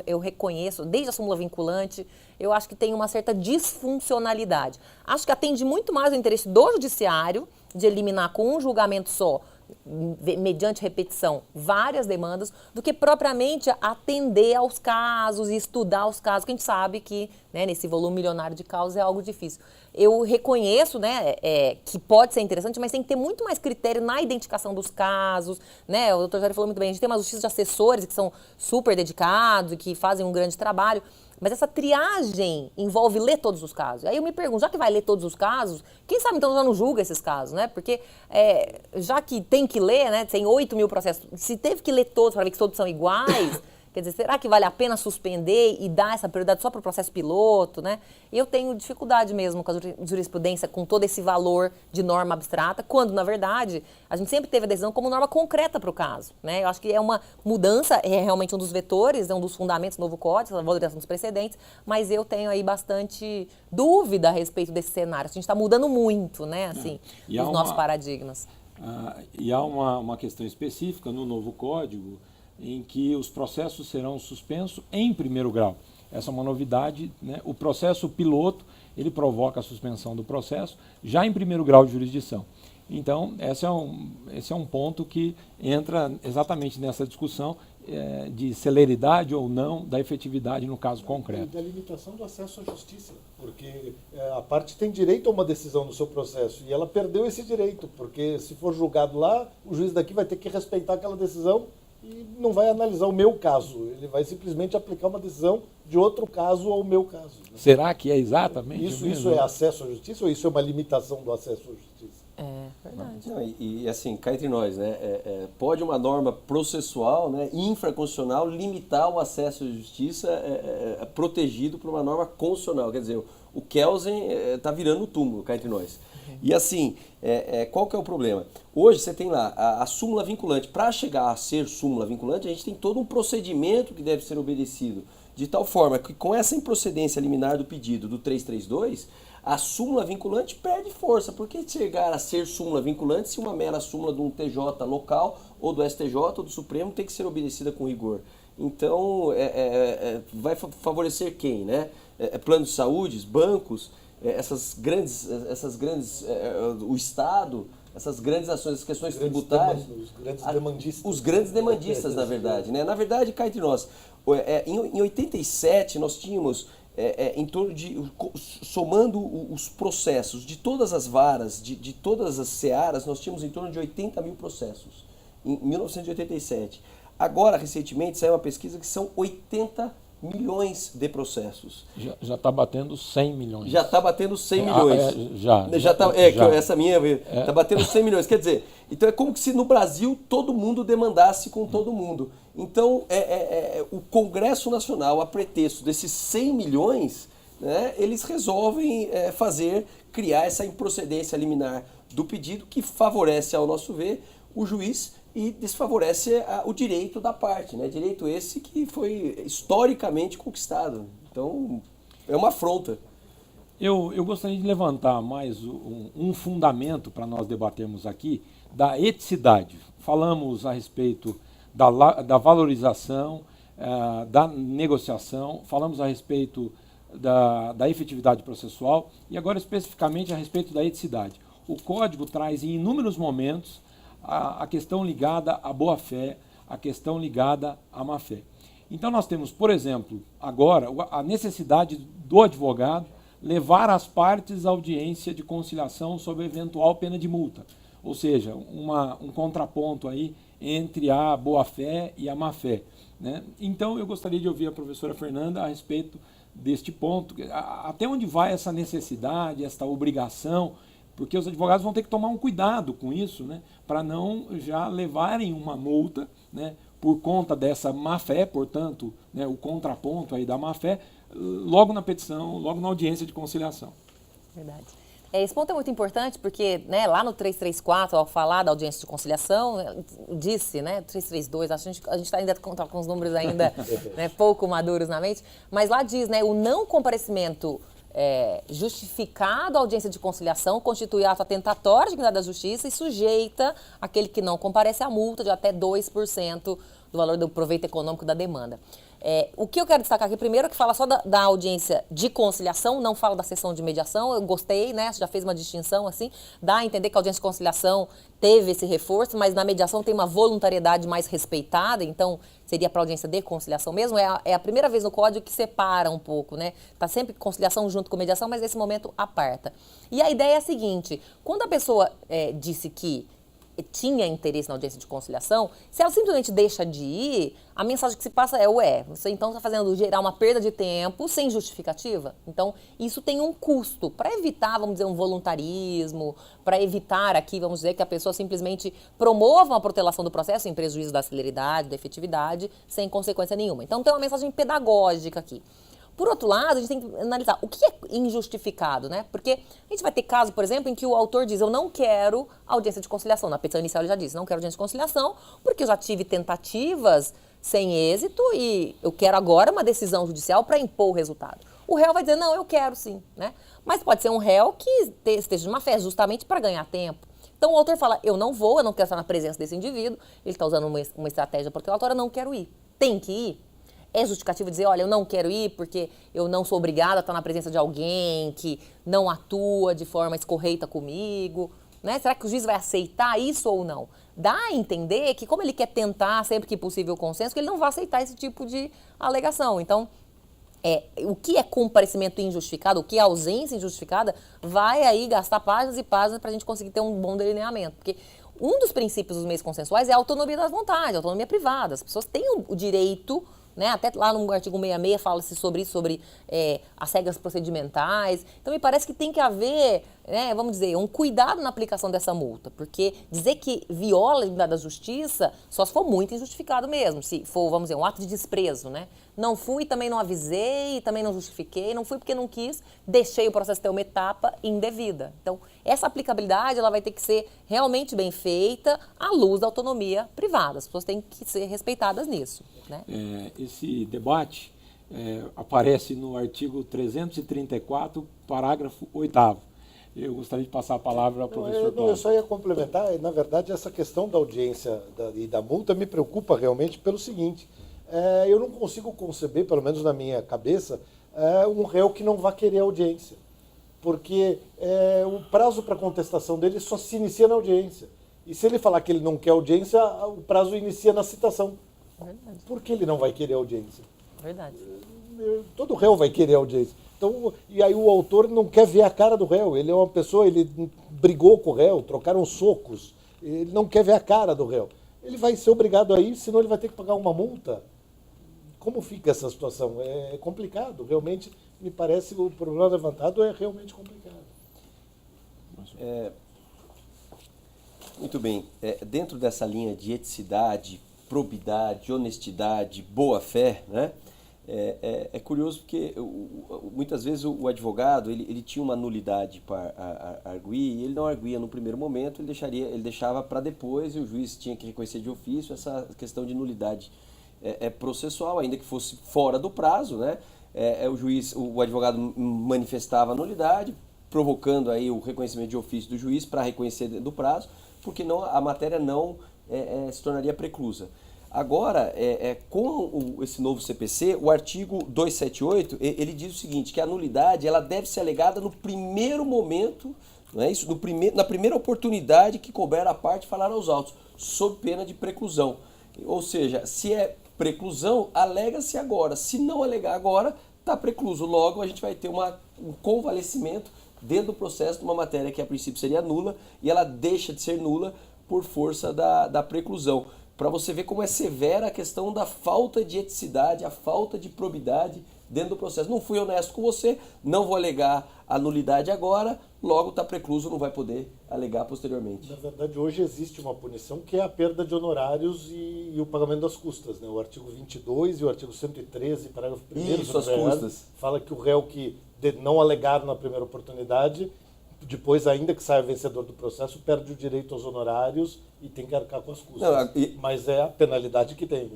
eu reconheço, desde a súmula vinculante, eu acho que tem uma certa disfuncionalidade. Acho que atende muito mais o interesse do judiciário de eliminar com um julgamento só, mediante repetição, várias demandas, do que propriamente atender aos casos e estudar os casos, que a gente sabe que, né, nesse volume milionário de causas é algo difícil. Eu reconheço, né, que pode ser interessante, mas tem que ter muito mais critério na identificação dos casos, né? O doutor Jair falou muito bem, a gente tem uma justiça de assessores que são super dedicados e que fazem um grande trabalho, mas essa triagem envolve ler todos os casos. Aí eu me pergunto, já que vai ler todos os casos, quem sabe então já não julga esses casos, né? Porque já que tem que ler, né? Tem 8.000 processos, se teve que ler todos para ver que todos são iguais, quer dizer, será que vale a pena suspender e dar essa prioridade só para o processo piloto, né? Eu tenho dificuldade mesmo com a jurisprudência, com todo esse valor de norma abstrata, quando, na verdade, a gente sempre teve a decisão como norma concreta para o caso, né? Eu acho que é uma mudança, é realmente um dos vetores, é um dos fundamentos do novo código, a valorização dos precedentes, mas eu tenho aí bastante dúvida a respeito desse cenário. A gente está mudando muito, né, assim, os nossos paradigmas. E há uma questão específica no novo código, em que os processos serão suspensos em primeiro grau. Essa é uma novidade, né? O processo piloto, ele provoca a suspensão do processo já em primeiro grau de jurisdição. Então, esse é um ponto que entra exatamente nessa discussão de celeridade ou não da efetividade no caso concreto. E da limitação do acesso à justiça, porque a parte tem direito a uma decisão no seu processo e ela perdeu esse direito, porque se for julgado lá, o juiz daqui vai ter que respeitar aquela decisão e não vai analisar o meu caso, ele vai simplesmente aplicar uma decisão de outro caso ao meu caso. Né? Será que é exatamente isso é acesso à justiça ou isso é uma limitação do acesso à justiça? É verdade. Não, e assim, cá entre nós, né, pode uma norma processual, né, infraconstitucional, limitar o acesso à justiça protegido por uma norma constitucional. Quer dizer, o Kelsen está virando o túmulo, cá entre nós. E assim, qual que é o problema? Hoje você tem lá a súmula vinculante. Para chegar a ser súmula vinculante, a gente tem todo um procedimento que deve ser obedecido. De tal forma que com essa improcedência liminar do pedido do 332, a súmula vinculante perde força. Por que chegar a ser súmula vinculante se uma mera súmula de um TJ local ou do STJ ou do Supremo tem que ser obedecida com rigor? Então, vai favorecer quem, né? Planos de saúde, bancos, essas grandes o Estado, essas grandes ações, as questões tributárias. Os grandes demandistas. Os grandes demandistas, na verdade. Né? Na verdade, cá entre nós, em 87 nós tínhamos em torno de, somando os processos de todas as varas, de todas as searas, nós tínhamos em torno de 80.000 processos, em 1987. Agora, recentemente, saiu uma pesquisa que são 80 milhões de processos. Já está batendo 100 milhões. Já está batendo 100 milhões. Essa minha está batendo 100 milhões. Quer dizer, então é como se no Brasil todo mundo demandasse com todo mundo. Então, o Congresso Nacional, a pretexto desses 100 milhões, né, eles resolvem criar essa improcedência liminar do pedido que favorece, ao nosso ver, o juiz e desfavorece o direito da parte, né? Direito esse que foi historicamente conquistado. Então, é uma afronta. Eu gostaria de levantar mais um fundamento para nós debatermos aqui da eticidade. Falamos a respeito da valorização, da negociação, falamos a respeito da efetividade processual e agora especificamente a respeito da eticidade. O Código traz em inúmeros momentos a questão ligada à boa-fé, a questão ligada à má-fé. Então nós temos, por exemplo, agora a necessidade do advogado levar as partes à audiência de conciliação sob eventual pena de multa, ou seja, um contraponto aí entre a boa-fé e a má-fé, né? Então eu gostaria de ouvir a professora Fernanda a respeito deste ponto, até onde vai essa necessidade, essa obrigação, porque os advogados vão ter que tomar um cuidado com isso, né, para não já levarem uma multa, né, por conta dessa má-fé, portanto, né, o contraponto aí da má-fé, logo na petição, logo na audiência de conciliação. Verdade. Esse ponto é muito importante porque, né, lá no 334, ao falar da audiência de conciliação, disse, né, 332, acho que a gente ainda está com os números ainda né, pouco maduros na mente, mas lá diz, né, o não comparecimento justificado à audiência de conciliação constitui ato atentatório à dignidade da justiça e sujeita aquele que não comparece à multa de até 2% do valor do proveito econômico da demanda. O que eu quero destacar aqui primeiro é que fala só da audiência de conciliação, não fala da sessão de mediação. Eu gostei, né? Já fez uma distinção assim, dá a entender que a audiência de conciliação teve esse reforço, mas na mediação tem uma voluntariedade mais respeitada, então seria para a audiência de conciliação mesmo. É a primeira vez no Código que separa um pouco, né? Tá sempre conciliação junto com mediação, mas nesse momento aparta. E a ideia é a seguinte: quando a pessoa disse que tinha interesse na audiência de conciliação, se ela simplesmente deixa de ir, a mensagem que se passa é, você então está fazendo gerar uma perda de tempo sem justificativa. Então, isso tem um custo para evitar, vamos dizer, um voluntarismo, para evitar aqui, vamos dizer, que a pessoa simplesmente promova uma protelação do processo em prejuízo da celeridade, da efetividade, sem consequência nenhuma. Então, tem uma mensagem pedagógica aqui. Por outro lado, a gente tem que analisar o que é injustificado, né? Porque a gente vai ter caso, por exemplo, em que o autor diz, eu não quero audiência de conciliação. Na petição inicial ele já disse, não quero audiência de conciliação, porque eu já tive tentativas sem êxito e eu quero agora uma decisão judicial para impor o resultado. O réu vai dizer, não, eu quero sim, né? Mas pode ser um réu que esteja de má fé, justamente para ganhar tempo. Então o autor fala, eu não quero estar na presença desse indivíduo, ele está usando uma estratégia protelatória, eu não quero ir. Tem que ir? É justificativo dizer, olha, eu não quero ir porque eu não sou obrigada a estar na presença de alguém que não atua de forma escorreita comigo, né? Será que o juiz vai aceitar isso ou não? Dá a entender que, como ele quer tentar sempre que possível o consenso, que ele não vai aceitar esse tipo de alegação. Então, o que é comparecimento injustificado, o que é ausência injustificada, vai aí gastar páginas e páginas para a gente conseguir ter um bom delineamento. Porque um dos princípios dos meios consensuais é a autonomia das vontades, a autonomia privada. As pessoas têm o direito, né, até lá no artigo 66 fala-se sobre isso, sobre as regras procedimentais. Então, me parece que tem que haver, né, vamos dizer, um cuidado na aplicação dessa multa, porque dizer que viola a dignidade da justiça só se for muito injustificado mesmo, se for, vamos dizer, um ato de desprezo, né? Não fui, também não avisei, também não justifiquei, não fui porque não quis, deixei o processo ter uma etapa indevida. Então, essa aplicabilidade ela vai ter que ser realmente bem feita à luz da autonomia privada. As pessoas têm que ser respeitadas nisso, né? Esse debate aparece no artigo 334, parágrafo 8º. Eu gostaria de passar a palavra ao professor Cláudio. Eu só ia complementar, na verdade, essa questão da audiência e da multa me preocupa realmente pelo seguinte, eu não consigo conceber, pelo menos na minha cabeça, um réu que não vá querer audiência, porque o prazo para contestação dele só se inicia na audiência. E se ele falar que ele não quer audiência, o prazo inicia na citação. Verdade. Por que ele não vai querer audiência? Verdade. Todo réu vai querer audiência. Então, e aí o autor não quer ver a cara do réu. Ele é uma pessoa, ele brigou com o réu, trocaram socos. Ele não quer ver a cara do réu. Ele vai ser obrigado a ir, senão ele vai ter que pagar uma multa. Como fica essa situação? É complicado. Realmente, me parece, o problema levantado é realmente complicado. Muito bem. Dentro dessa linha de eticidade, probidade, honestidade, boa-fé, né? É curioso porque muitas vezes o advogado ele tinha uma nulidade para arguir e ele não arguía no primeiro momento, ele deixava para depois e o juiz tinha que reconhecer de ofício essa questão de nulidade processual, ainda que fosse fora do prazo, né? O advogado manifestava a nulidade, provocando aí o reconhecimento de ofício do juiz para reconhecer do prazo, porque a matéria não se tornaria preclusa. Agora, esse novo CPC, o artigo 278, ele diz o seguinte, que a nulidade ela deve ser alegada no primeiro momento, não é isso? Na primeira oportunidade que couber a parte falar aos autos, sob pena de preclusão. Ou seja, se é preclusão, alega-se agora. Se não alegar agora, está precluso. Logo, a gente vai ter um convalescimento dentro do processo de uma matéria que a princípio seria nula e ela deixa de ser nula por força da preclusão. Para você ver como é severa a questão da falta de eticidade, a falta de probidade dentro do processo. Não fui honesto com você, não vou alegar a nulidade agora, logo está precluso, não vai poder alegar posteriormente. Na verdade, hoje existe uma punição que é a perda de honorários e o pagamento das custas, né? O artigo 22 e o artigo 113, parágrafo 1º, Isso, as custas. Fala que o réu que não alegar na primeira oportunidade, depois, ainda que saia vencedor do processo, perde o direito aos honorários e tem que arcar com as custas. Não, mas é a penalidade que tem.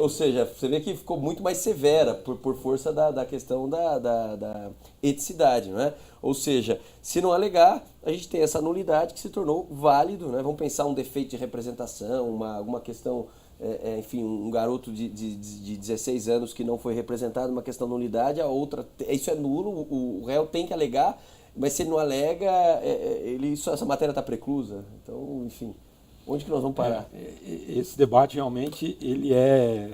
Ou seja, você vê que ficou muito mais severa por força da questão da eticidade, não é? Ou seja, se não alegar, a gente tem essa nulidade que se tornou válido, né? Vamos pensar um defeito de representação, alguma questão, enfim, um garoto de 16 anos que não foi representado, uma questão de nulidade, a outra, isso é nulo, o réu tem que alegar. Mas se ele não alega, essa matéria está preclusa. Então, enfim, onde que nós vamos parar? Esse debate realmente ele é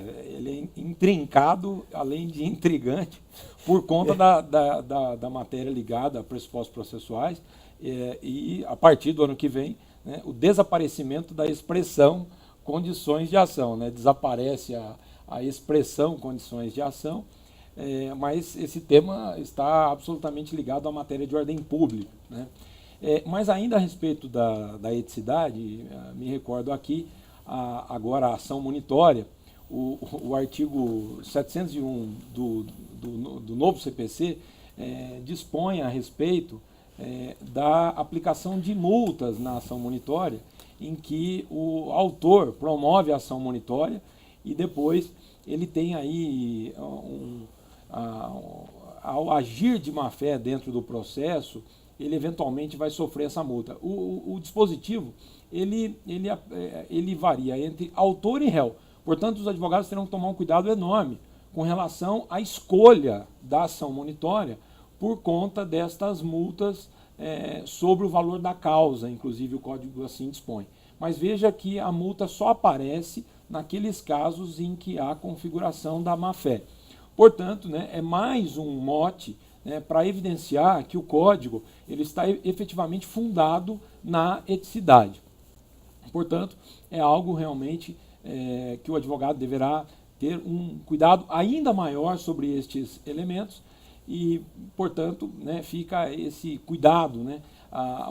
intrincado, além de intrigante, por conta da matéria ligada a pressupostos processuais e, a partir do ano que vem, né, o desaparecimento da expressão condições de ação. Né? Desaparece a expressão condições de ação. Mas esse tema está absolutamente ligado à matéria de ordem pública, né? Mas ainda a respeito da eticidade, me recordo aqui, agora a ação monitória, o artigo 701 do novo CPC dispõe a respeito da aplicação de multas na ação monitória, em que o autor promove a ação monitória e depois ele tem aí ao agir de má-fé dentro do processo, ele eventualmente vai sofrer essa multa. O dispositivo, ele varia entre autor e réu. Portanto, os advogados terão que tomar um cuidado enorme com relação à escolha da ação monitória por conta destas multas sobre o valor da causa, inclusive o Código assim dispõe. Mas veja que a multa só aparece naqueles casos em que há configuração da má-fé. Portanto, né, é mais um mote, né, para evidenciar que o Código ele está efetivamente fundado na eticidade. Portanto, é algo realmente que o advogado deverá ter um cuidado ainda maior sobre estes elementos e, portanto, né, fica esse cuidado, né,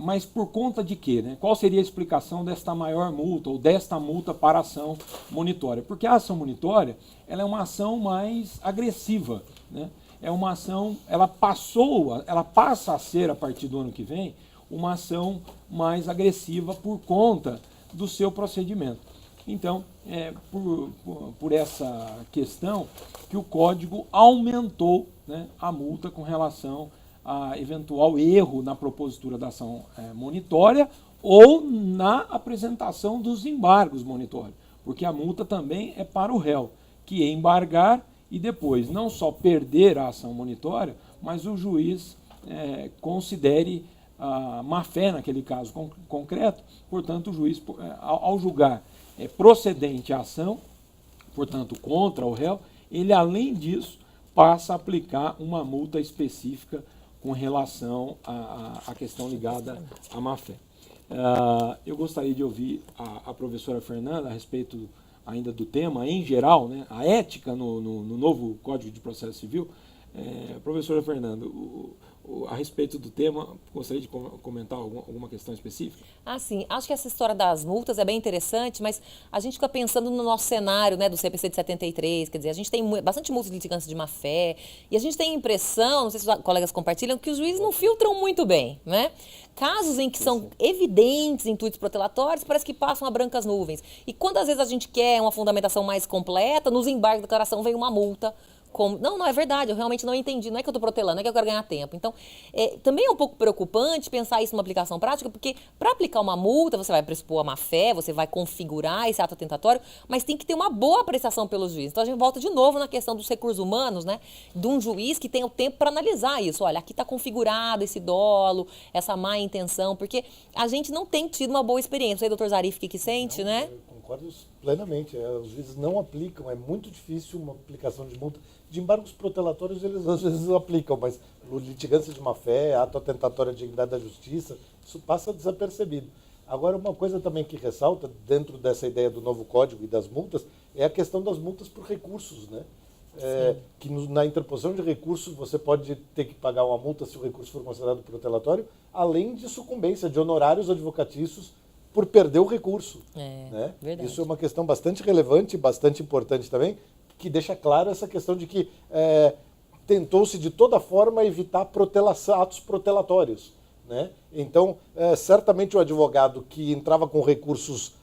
mas por conta de quê? Né? Qual seria a explicação desta maior multa ou desta multa para a ação monitória? Porque a ação monitória ela é uma ação mais agressiva, né? É uma ação, ela passa a ser, a partir do ano que vem, uma ação mais agressiva por conta do seu procedimento. Então, por essa questão que o Código aumentou, né, a multa com relação a eventual erro na propositura da ação monitória ou na apresentação dos embargos monitórios, porque a multa também é para o réu, que embargar e depois não só perder a ação monitória, mas o juiz considere a má-fé naquele caso concreto, portanto o juiz, ao julgar procedente a ação, portanto contra o réu, ele além disso passa a aplicar uma multa específica com relação à questão ligada à má-fé. Eu gostaria de ouvir a professora Fernanda a respeito ainda do tema em geral, né, a ética no novo Código de Processo Civil. Professora Fernanda, a respeito do tema, gostaria de comentar alguma questão específica? Sim. Acho que essa história das multas é bem interessante, mas a gente fica pensando no nosso cenário, né, do CPC de 73, quer dizer, a gente tem bastante multa de litigância de má-fé, e a gente tem a impressão, não sei se os colegas compartilham, que os juízes não filtram muito bem, né? Casos em que são evidentes intuitos protelatórios, parece que passam a brancas nuvens. E quando às vezes a gente quer uma fundamentação mais completa, nos embargos de declaração vem uma multa Não é verdade, eu realmente não entendi, não é que eu estou protelando, não é que eu quero ganhar tempo. Então, também é um pouco preocupante pensar isso numa aplicação prática, porque para aplicar uma multa, você vai pressupor a má-fé, você vai configurar esse ato atentatório, mas tem que ter uma boa apreciação pelo juiz. Então, a gente volta de novo na questão dos recursos humanos, né? De um juiz que tenha o tempo para analisar isso. Olha, aqui está configurado esse dolo, essa má intenção, porque a gente não tem tido uma boa experiência. Aí, doutor Zarif, o que sente, né? Eu concordo plenamente. Os juízes não aplicam, é muito difícil uma aplicação de multa. De embargos protelatórios, eles às vezes aplicam, mas litigância de má-fé, ato atentatório à dignidade da justiça, isso passa desapercebido. Agora, uma coisa também que ressalta, dentro dessa ideia do novo código e das multas, é a questão das multas por recursos, né? Que na interposição de recursos você pode ter que pagar uma multa se o recurso for considerado protelatório, além de sucumbência de honorários advocatícios por perder o recurso. Né? Isso é uma questão bastante relevante, bastante importante também, que deixa claro essa questão de que tentou-se de toda forma evitar atos protelatórios. Né? Então, certamente o advogado que entrava com recursos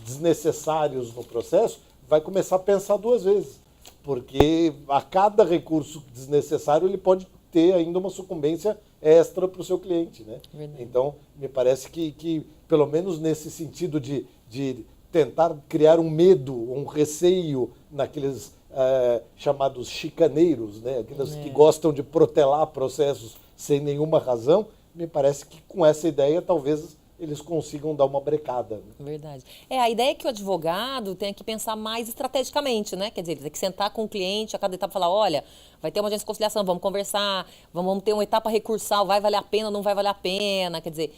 desnecessários no processo vai começar a pensar duas vezes, porque a cada recurso desnecessário ele pode ter ainda uma sucumbência extra para o seu cliente. Né? Então, me parece que, pelo menos nesse sentido de tentar criar um medo, um receio naqueles chamados chicaneiros, né? Aqueles que gostam de protelar processos sem nenhuma razão, me parece que com essa ideia talvez eles consigam dar uma brecada. Verdade. A ideia é que o advogado tenha que pensar mais estrategicamente, né? Quer dizer, ele tem que sentar com o cliente a cada etapa e falar, olha, vai ter uma audiência de conciliação, vamos conversar, vamos ter uma etapa recursal, vai valer a pena ou não vai valer a pena, quer dizer,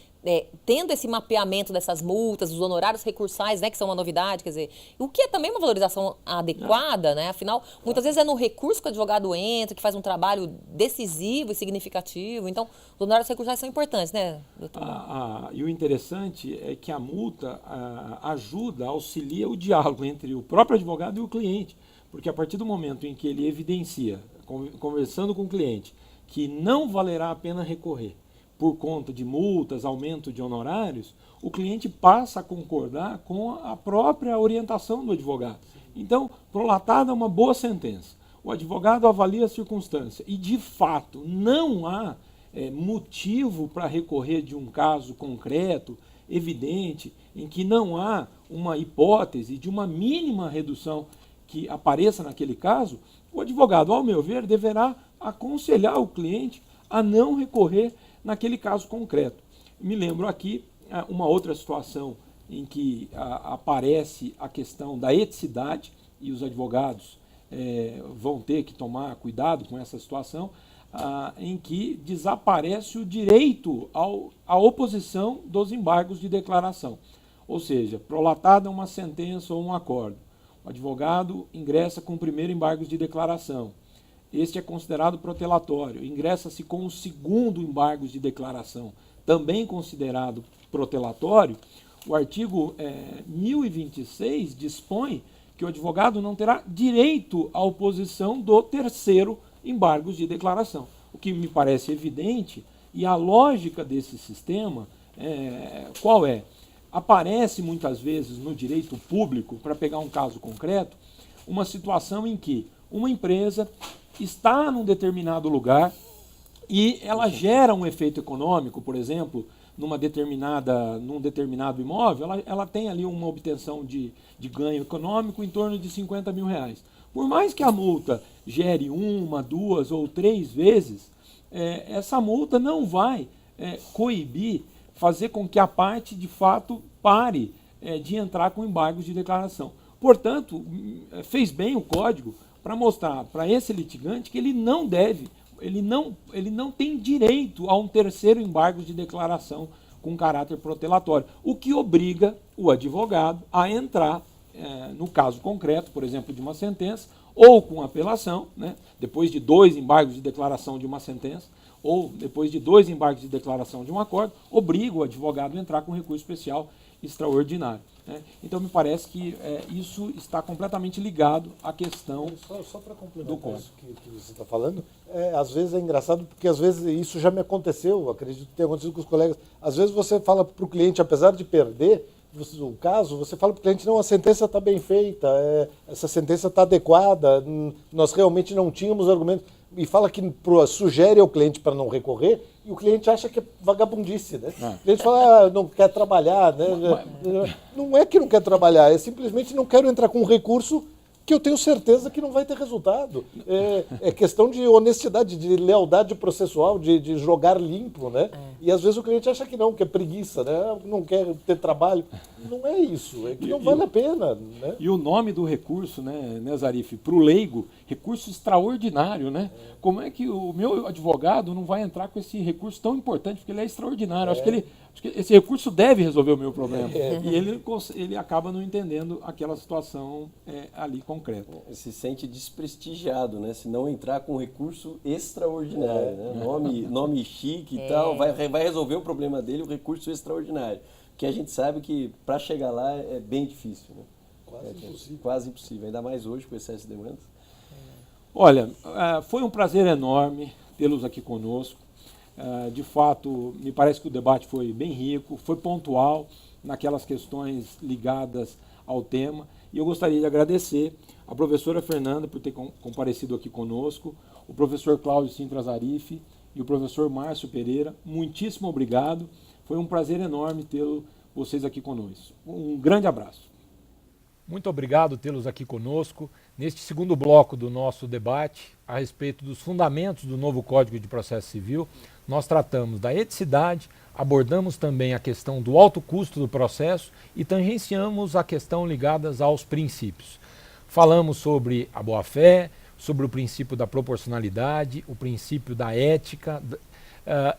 tendo esse mapeamento dessas multas, os honorários recursais, né, que são uma novidade, quer dizer, o que é também uma valorização adequada, né? Afinal, muitas vezes é no recurso que o advogado entra, que faz um trabalho decisivo e significativo. Então, os honorários recursais são importantes, né, doutor? E o interessante é que a multa ajuda, auxilia o diálogo entre o próprio advogado e o cliente, porque a partir do momento em que ele evidencia, conversando com o cliente, que não valerá a pena recorrer por conta de multas, aumento de honorários, o cliente passa a concordar com a própria orientação do advogado. Então, prolatada é uma boa sentença. O advogado avalia a circunstância e, de fato, não há motivo para recorrer de um caso concreto, evidente, em que não há uma hipótese de uma mínima redução que apareça naquele caso, o advogado, ao meu ver, deverá aconselhar o cliente a não recorrer naquele caso concreto. Me lembro aqui uma outra situação em que aparece a questão da eticidade, e os advogados vão ter que tomar cuidado com essa situação, em que desaparece o direito à oposição dos embargos de declaração. Ou seja, prolatada uma sentença ou um acordo, o advogado ingressa com o primeiro embargo de declaração. Este é considerado protelatório. Ingressa-se com o segundo embargo de declaração, também considerado protelatório. O artigo 1026 dispõe que o advogado não terá direito à oposição do terceiro embargo de declaração. O que me parece evidente, e a lógica desse sistema, qual é? Aparece muitas vezes no direito público, para pegar um caso concreto, uma situação em que uma empresa está num determinado lugar e ela gera um efeito econômico, por exemplo, num determinado imóvel, ela tem ali uma obtenção de ganho econômico em torno de 50 mil reais. Por mais que a multa gere 1, 2 ou 3 vezes, essa multa não vai coibir, fazer com que a parte, de fato, pare de entrar com embargos de declaração. Portanto, fez bem o Código para mostrar para esse litigante que ele não tem direito a um terceiro embargo de declaração com caráter protelatório, o que obriga o advogado a entrar, no caso concreto, por exemplo, de uma sentença, ou com apelação, né, depois de 2 embargos de declaração de uma sentença, ou depois de 2 embargos de declaração de um acordo, obriga o advogado a entrar com recurso especial extraordinário. Né? Então, me parece que isso está completamente ligado à questão só para complementar isso que você está falando, às vezes é engraçado, porque às vezes isso já me aconteceu, acredito que tenha acontecido com os colegas, às vezes você fala para o cliente, apesar de perder, o caso, você fala para o cliente, não, a sentença está bem feita, essa sentença está adequada, nós realmente não tínhamos argumento, e fala que sugere ao cliente para não recorrer, e o cliente acha que é vagabundice, né? O cliente fala, não quer trabalhar, né? Não é que não quer trabalhar, é simplesmente não quero entrar com um recurso que eu tenho certeza que não vai ter resultado. É questão de honestidade, de lealdade processual, de jogar limpo, né? E às vezes o cliente acha que não, que é preguiça, né? Não quer ter trabalho. Não é isso, é que não vale a pena, né? E o nome do recurso, né, Zarif, para o leigo, recurso extraordinário, né? Como é que o meu advogado não vai entrar com esse recurso tão importante, porque ele é extraordinário. Acho que esse recurso deve resolver o meu problema. E ele acaba não entendendo aquela situação ali concreta. Se sente desprestigiado, né? Se não entrar com um recurso extraordinário, né? Nome chique e tal, vai resolver o problema dele, o recurso extraordinário. Porque a gente sabe que para chegar lá é bem difícil, né? Quase impossível, ainda mais hoje com excesso de demandas. Olha, foi um prazer enorme tê-los aqui conosco. De fato, me parece que o debate foi bem rico, foi pontual naquelas questões ligadas ao tema. E eu gostaria de agradecer a professora Fernanda por ter comparecido aqui conosco, o professor Cláudio Sintra Zarif e o professor Márcio Pereira. Muitíssimo obrigado. Foi um prazer enorme tê-lo vocês aqui conosco. Um grande abraço. Muito obrigado tê-los aqui conosco neste segundo bloco do nosso debate a respeito dos fundamentos do novo Código de Processo Civil. Nós tratamos da eticidade, abordamos também a questão do alto custo do processo e tangenciamos a questão ligadas aos princípios. Falamos sobre a boa-fé, sobre o princípio da proporcionalidade, o princípio da ética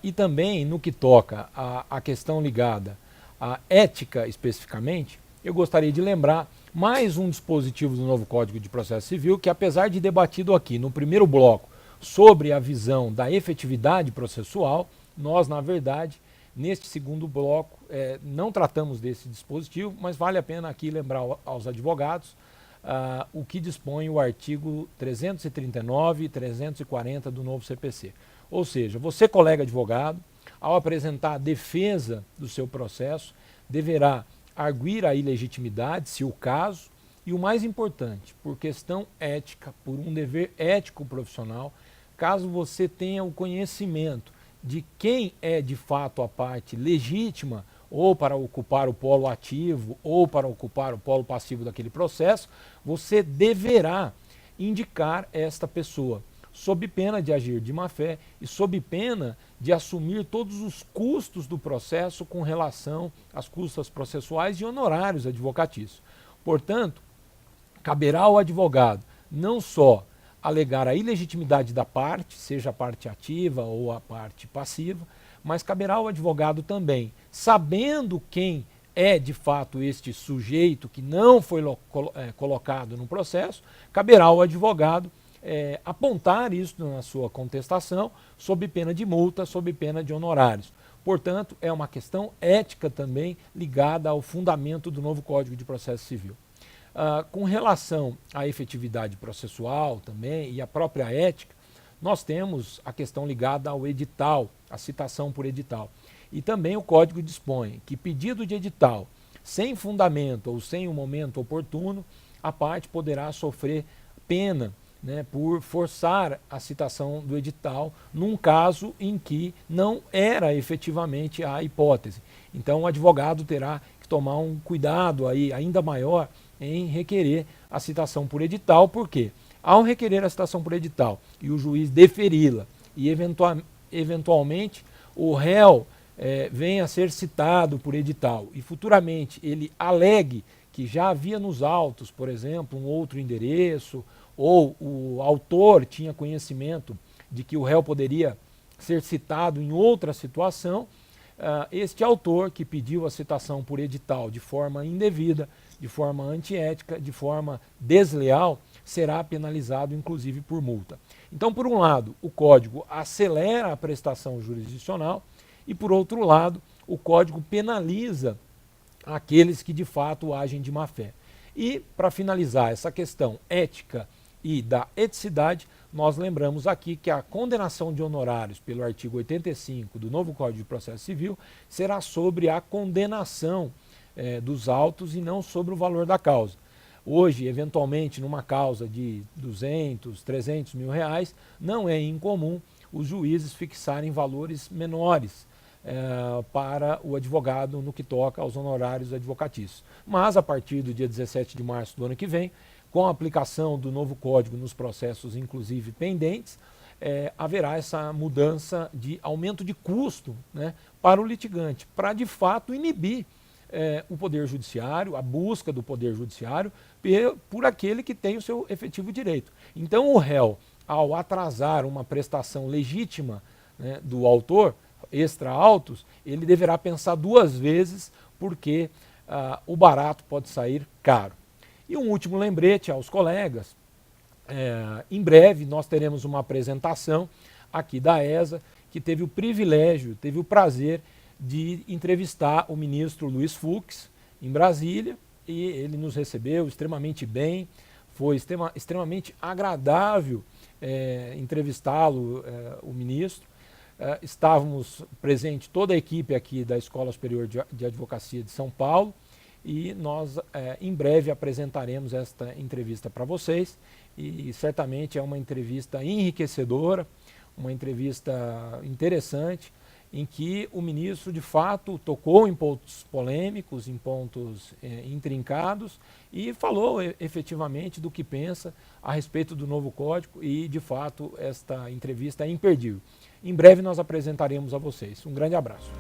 e também no que toca à questão ligada à ética especificamente, eu gostaria de lembrar mais um dispositivo do novo Código de Processo Civil que, apesar de debatido aqui no primeiro bloco sobre a visão da efetividade processual, nós, na verdade, neste segundo bloco, não tratamos desse dispositivo, mas vale a pena aqui lembrar aos advogados o que dispõe o artigo 339 e 340 do novo CPC. Ou seja, você, colega advogado, ao apresentar a defesa do seu processo, deverá arguir a ilegitimidade, se o caso, e o mais importante, por questão ética, por um dever ético profissional, caso você tenha o conhecimento de quem é de fato a parte legítima ou para ocupar o polo ativo ou para ocupar o polo passivo daquele processo, você deverá indicar esta pessoa, sob pena de agir de má-fé e sob pena de assumir todos os custos do processo com relação às custas processuais e honorários advocatícios. Portanto, caberá ao advogado não só alegar a ilegitimidade da parte, seja a parte ativa ou a parte passiva, mas caberá ao advogado também, sabendo quem é de fato este sujeito que não foi colocado no processo, caberá ao advogado apontar isso na sua contestação, sob pena de multa, sob pena de honorários. Portanto, é uma questão ética também ligada ao fundamento do novo Código de Processo Civil. Com relação à efetividade processual também e à própria ética, nós temos a questão ligada ao edital, a citação por edital. E também o Código dispõe que pedido de edital sem fundamento ou sem um momento oportuno, a parte poderá sofrer pena, né, por forçar a citação do edital num caso em que não era efetivamente a hipótese. Então o advogado terá que tomar um cuidado aí ainda maior em requerer a citação por edital, porque ao requerer a citação por edital e o juiz deferi-la e eventualmente o réu venha a ser citado por edital e futuramente ele alegue que já havia nos autos, por exemplo, um outro endereço, ou o autor tinha conhecimento de que o réu poderia ser citado em outra situação, este autor que pediu a citação por edital de forma indevida, de forma antiética, de forma desleal, será penalizado inclusive por multa. Então, por um lado, o Código acelera a prestação jurisdicional e, por outro lado, o Código penaliza aqueles que de fato agem de má-fé. E, para finalizar essa questão ética e da eticidade, nós lembramos aqui que a condenação de honorários pelo artigo 85 do novo Código de Processo Civil será sobre a condenação dos autos e não sobre o valor da causa. Hoje, eventualmente, numa causa de 200, 300 mil reais, não é incomum os juízes fixarem valores menores para o advogado no que toca aos honorários advocatícios. Mas, a partir do dia 17 de março do ano que vem, com a aplicação do novo código nos processos, inclusive pendentes, haverá essa mudança de aumento de custo, né, para o litigante, para de fato inibir o Poder Judiciário, a busca do Poder Judiciário por aquele que tem o seu efetivo direito. Então o réu, ao atrasar uma prestação legítima, né, do autor, extra autos, ele deverá pensar duas vezes porque o barato pode sair caro. E um último lembrete aos colegas, em breve nós teremos uma apresentação aqui da ESA, que teve o privilégio, teve o prazer de entrevistar o ministro Luiz Fux em Brasília, e ele nos recebeu extremamente bem, foi extremamente agradável entrevistá-lo, o ministro. Estávamos presente toda a equipe aqui da Escola Superior de Advocacia de São Paulo, e nós em breve apresentaremos esta entrevista para vocês, e certamente é uma entrevista enriquecedora, uma entrevista interessante, em que o ministro de fato tocou em pontos polêmicos, em pontos intrincados, e falou efetivamente do que pensa a respeito do novo código, e de fato esta entrevista é imperdível. Em breve nós apresentaremos a vocês. Um grande abraço.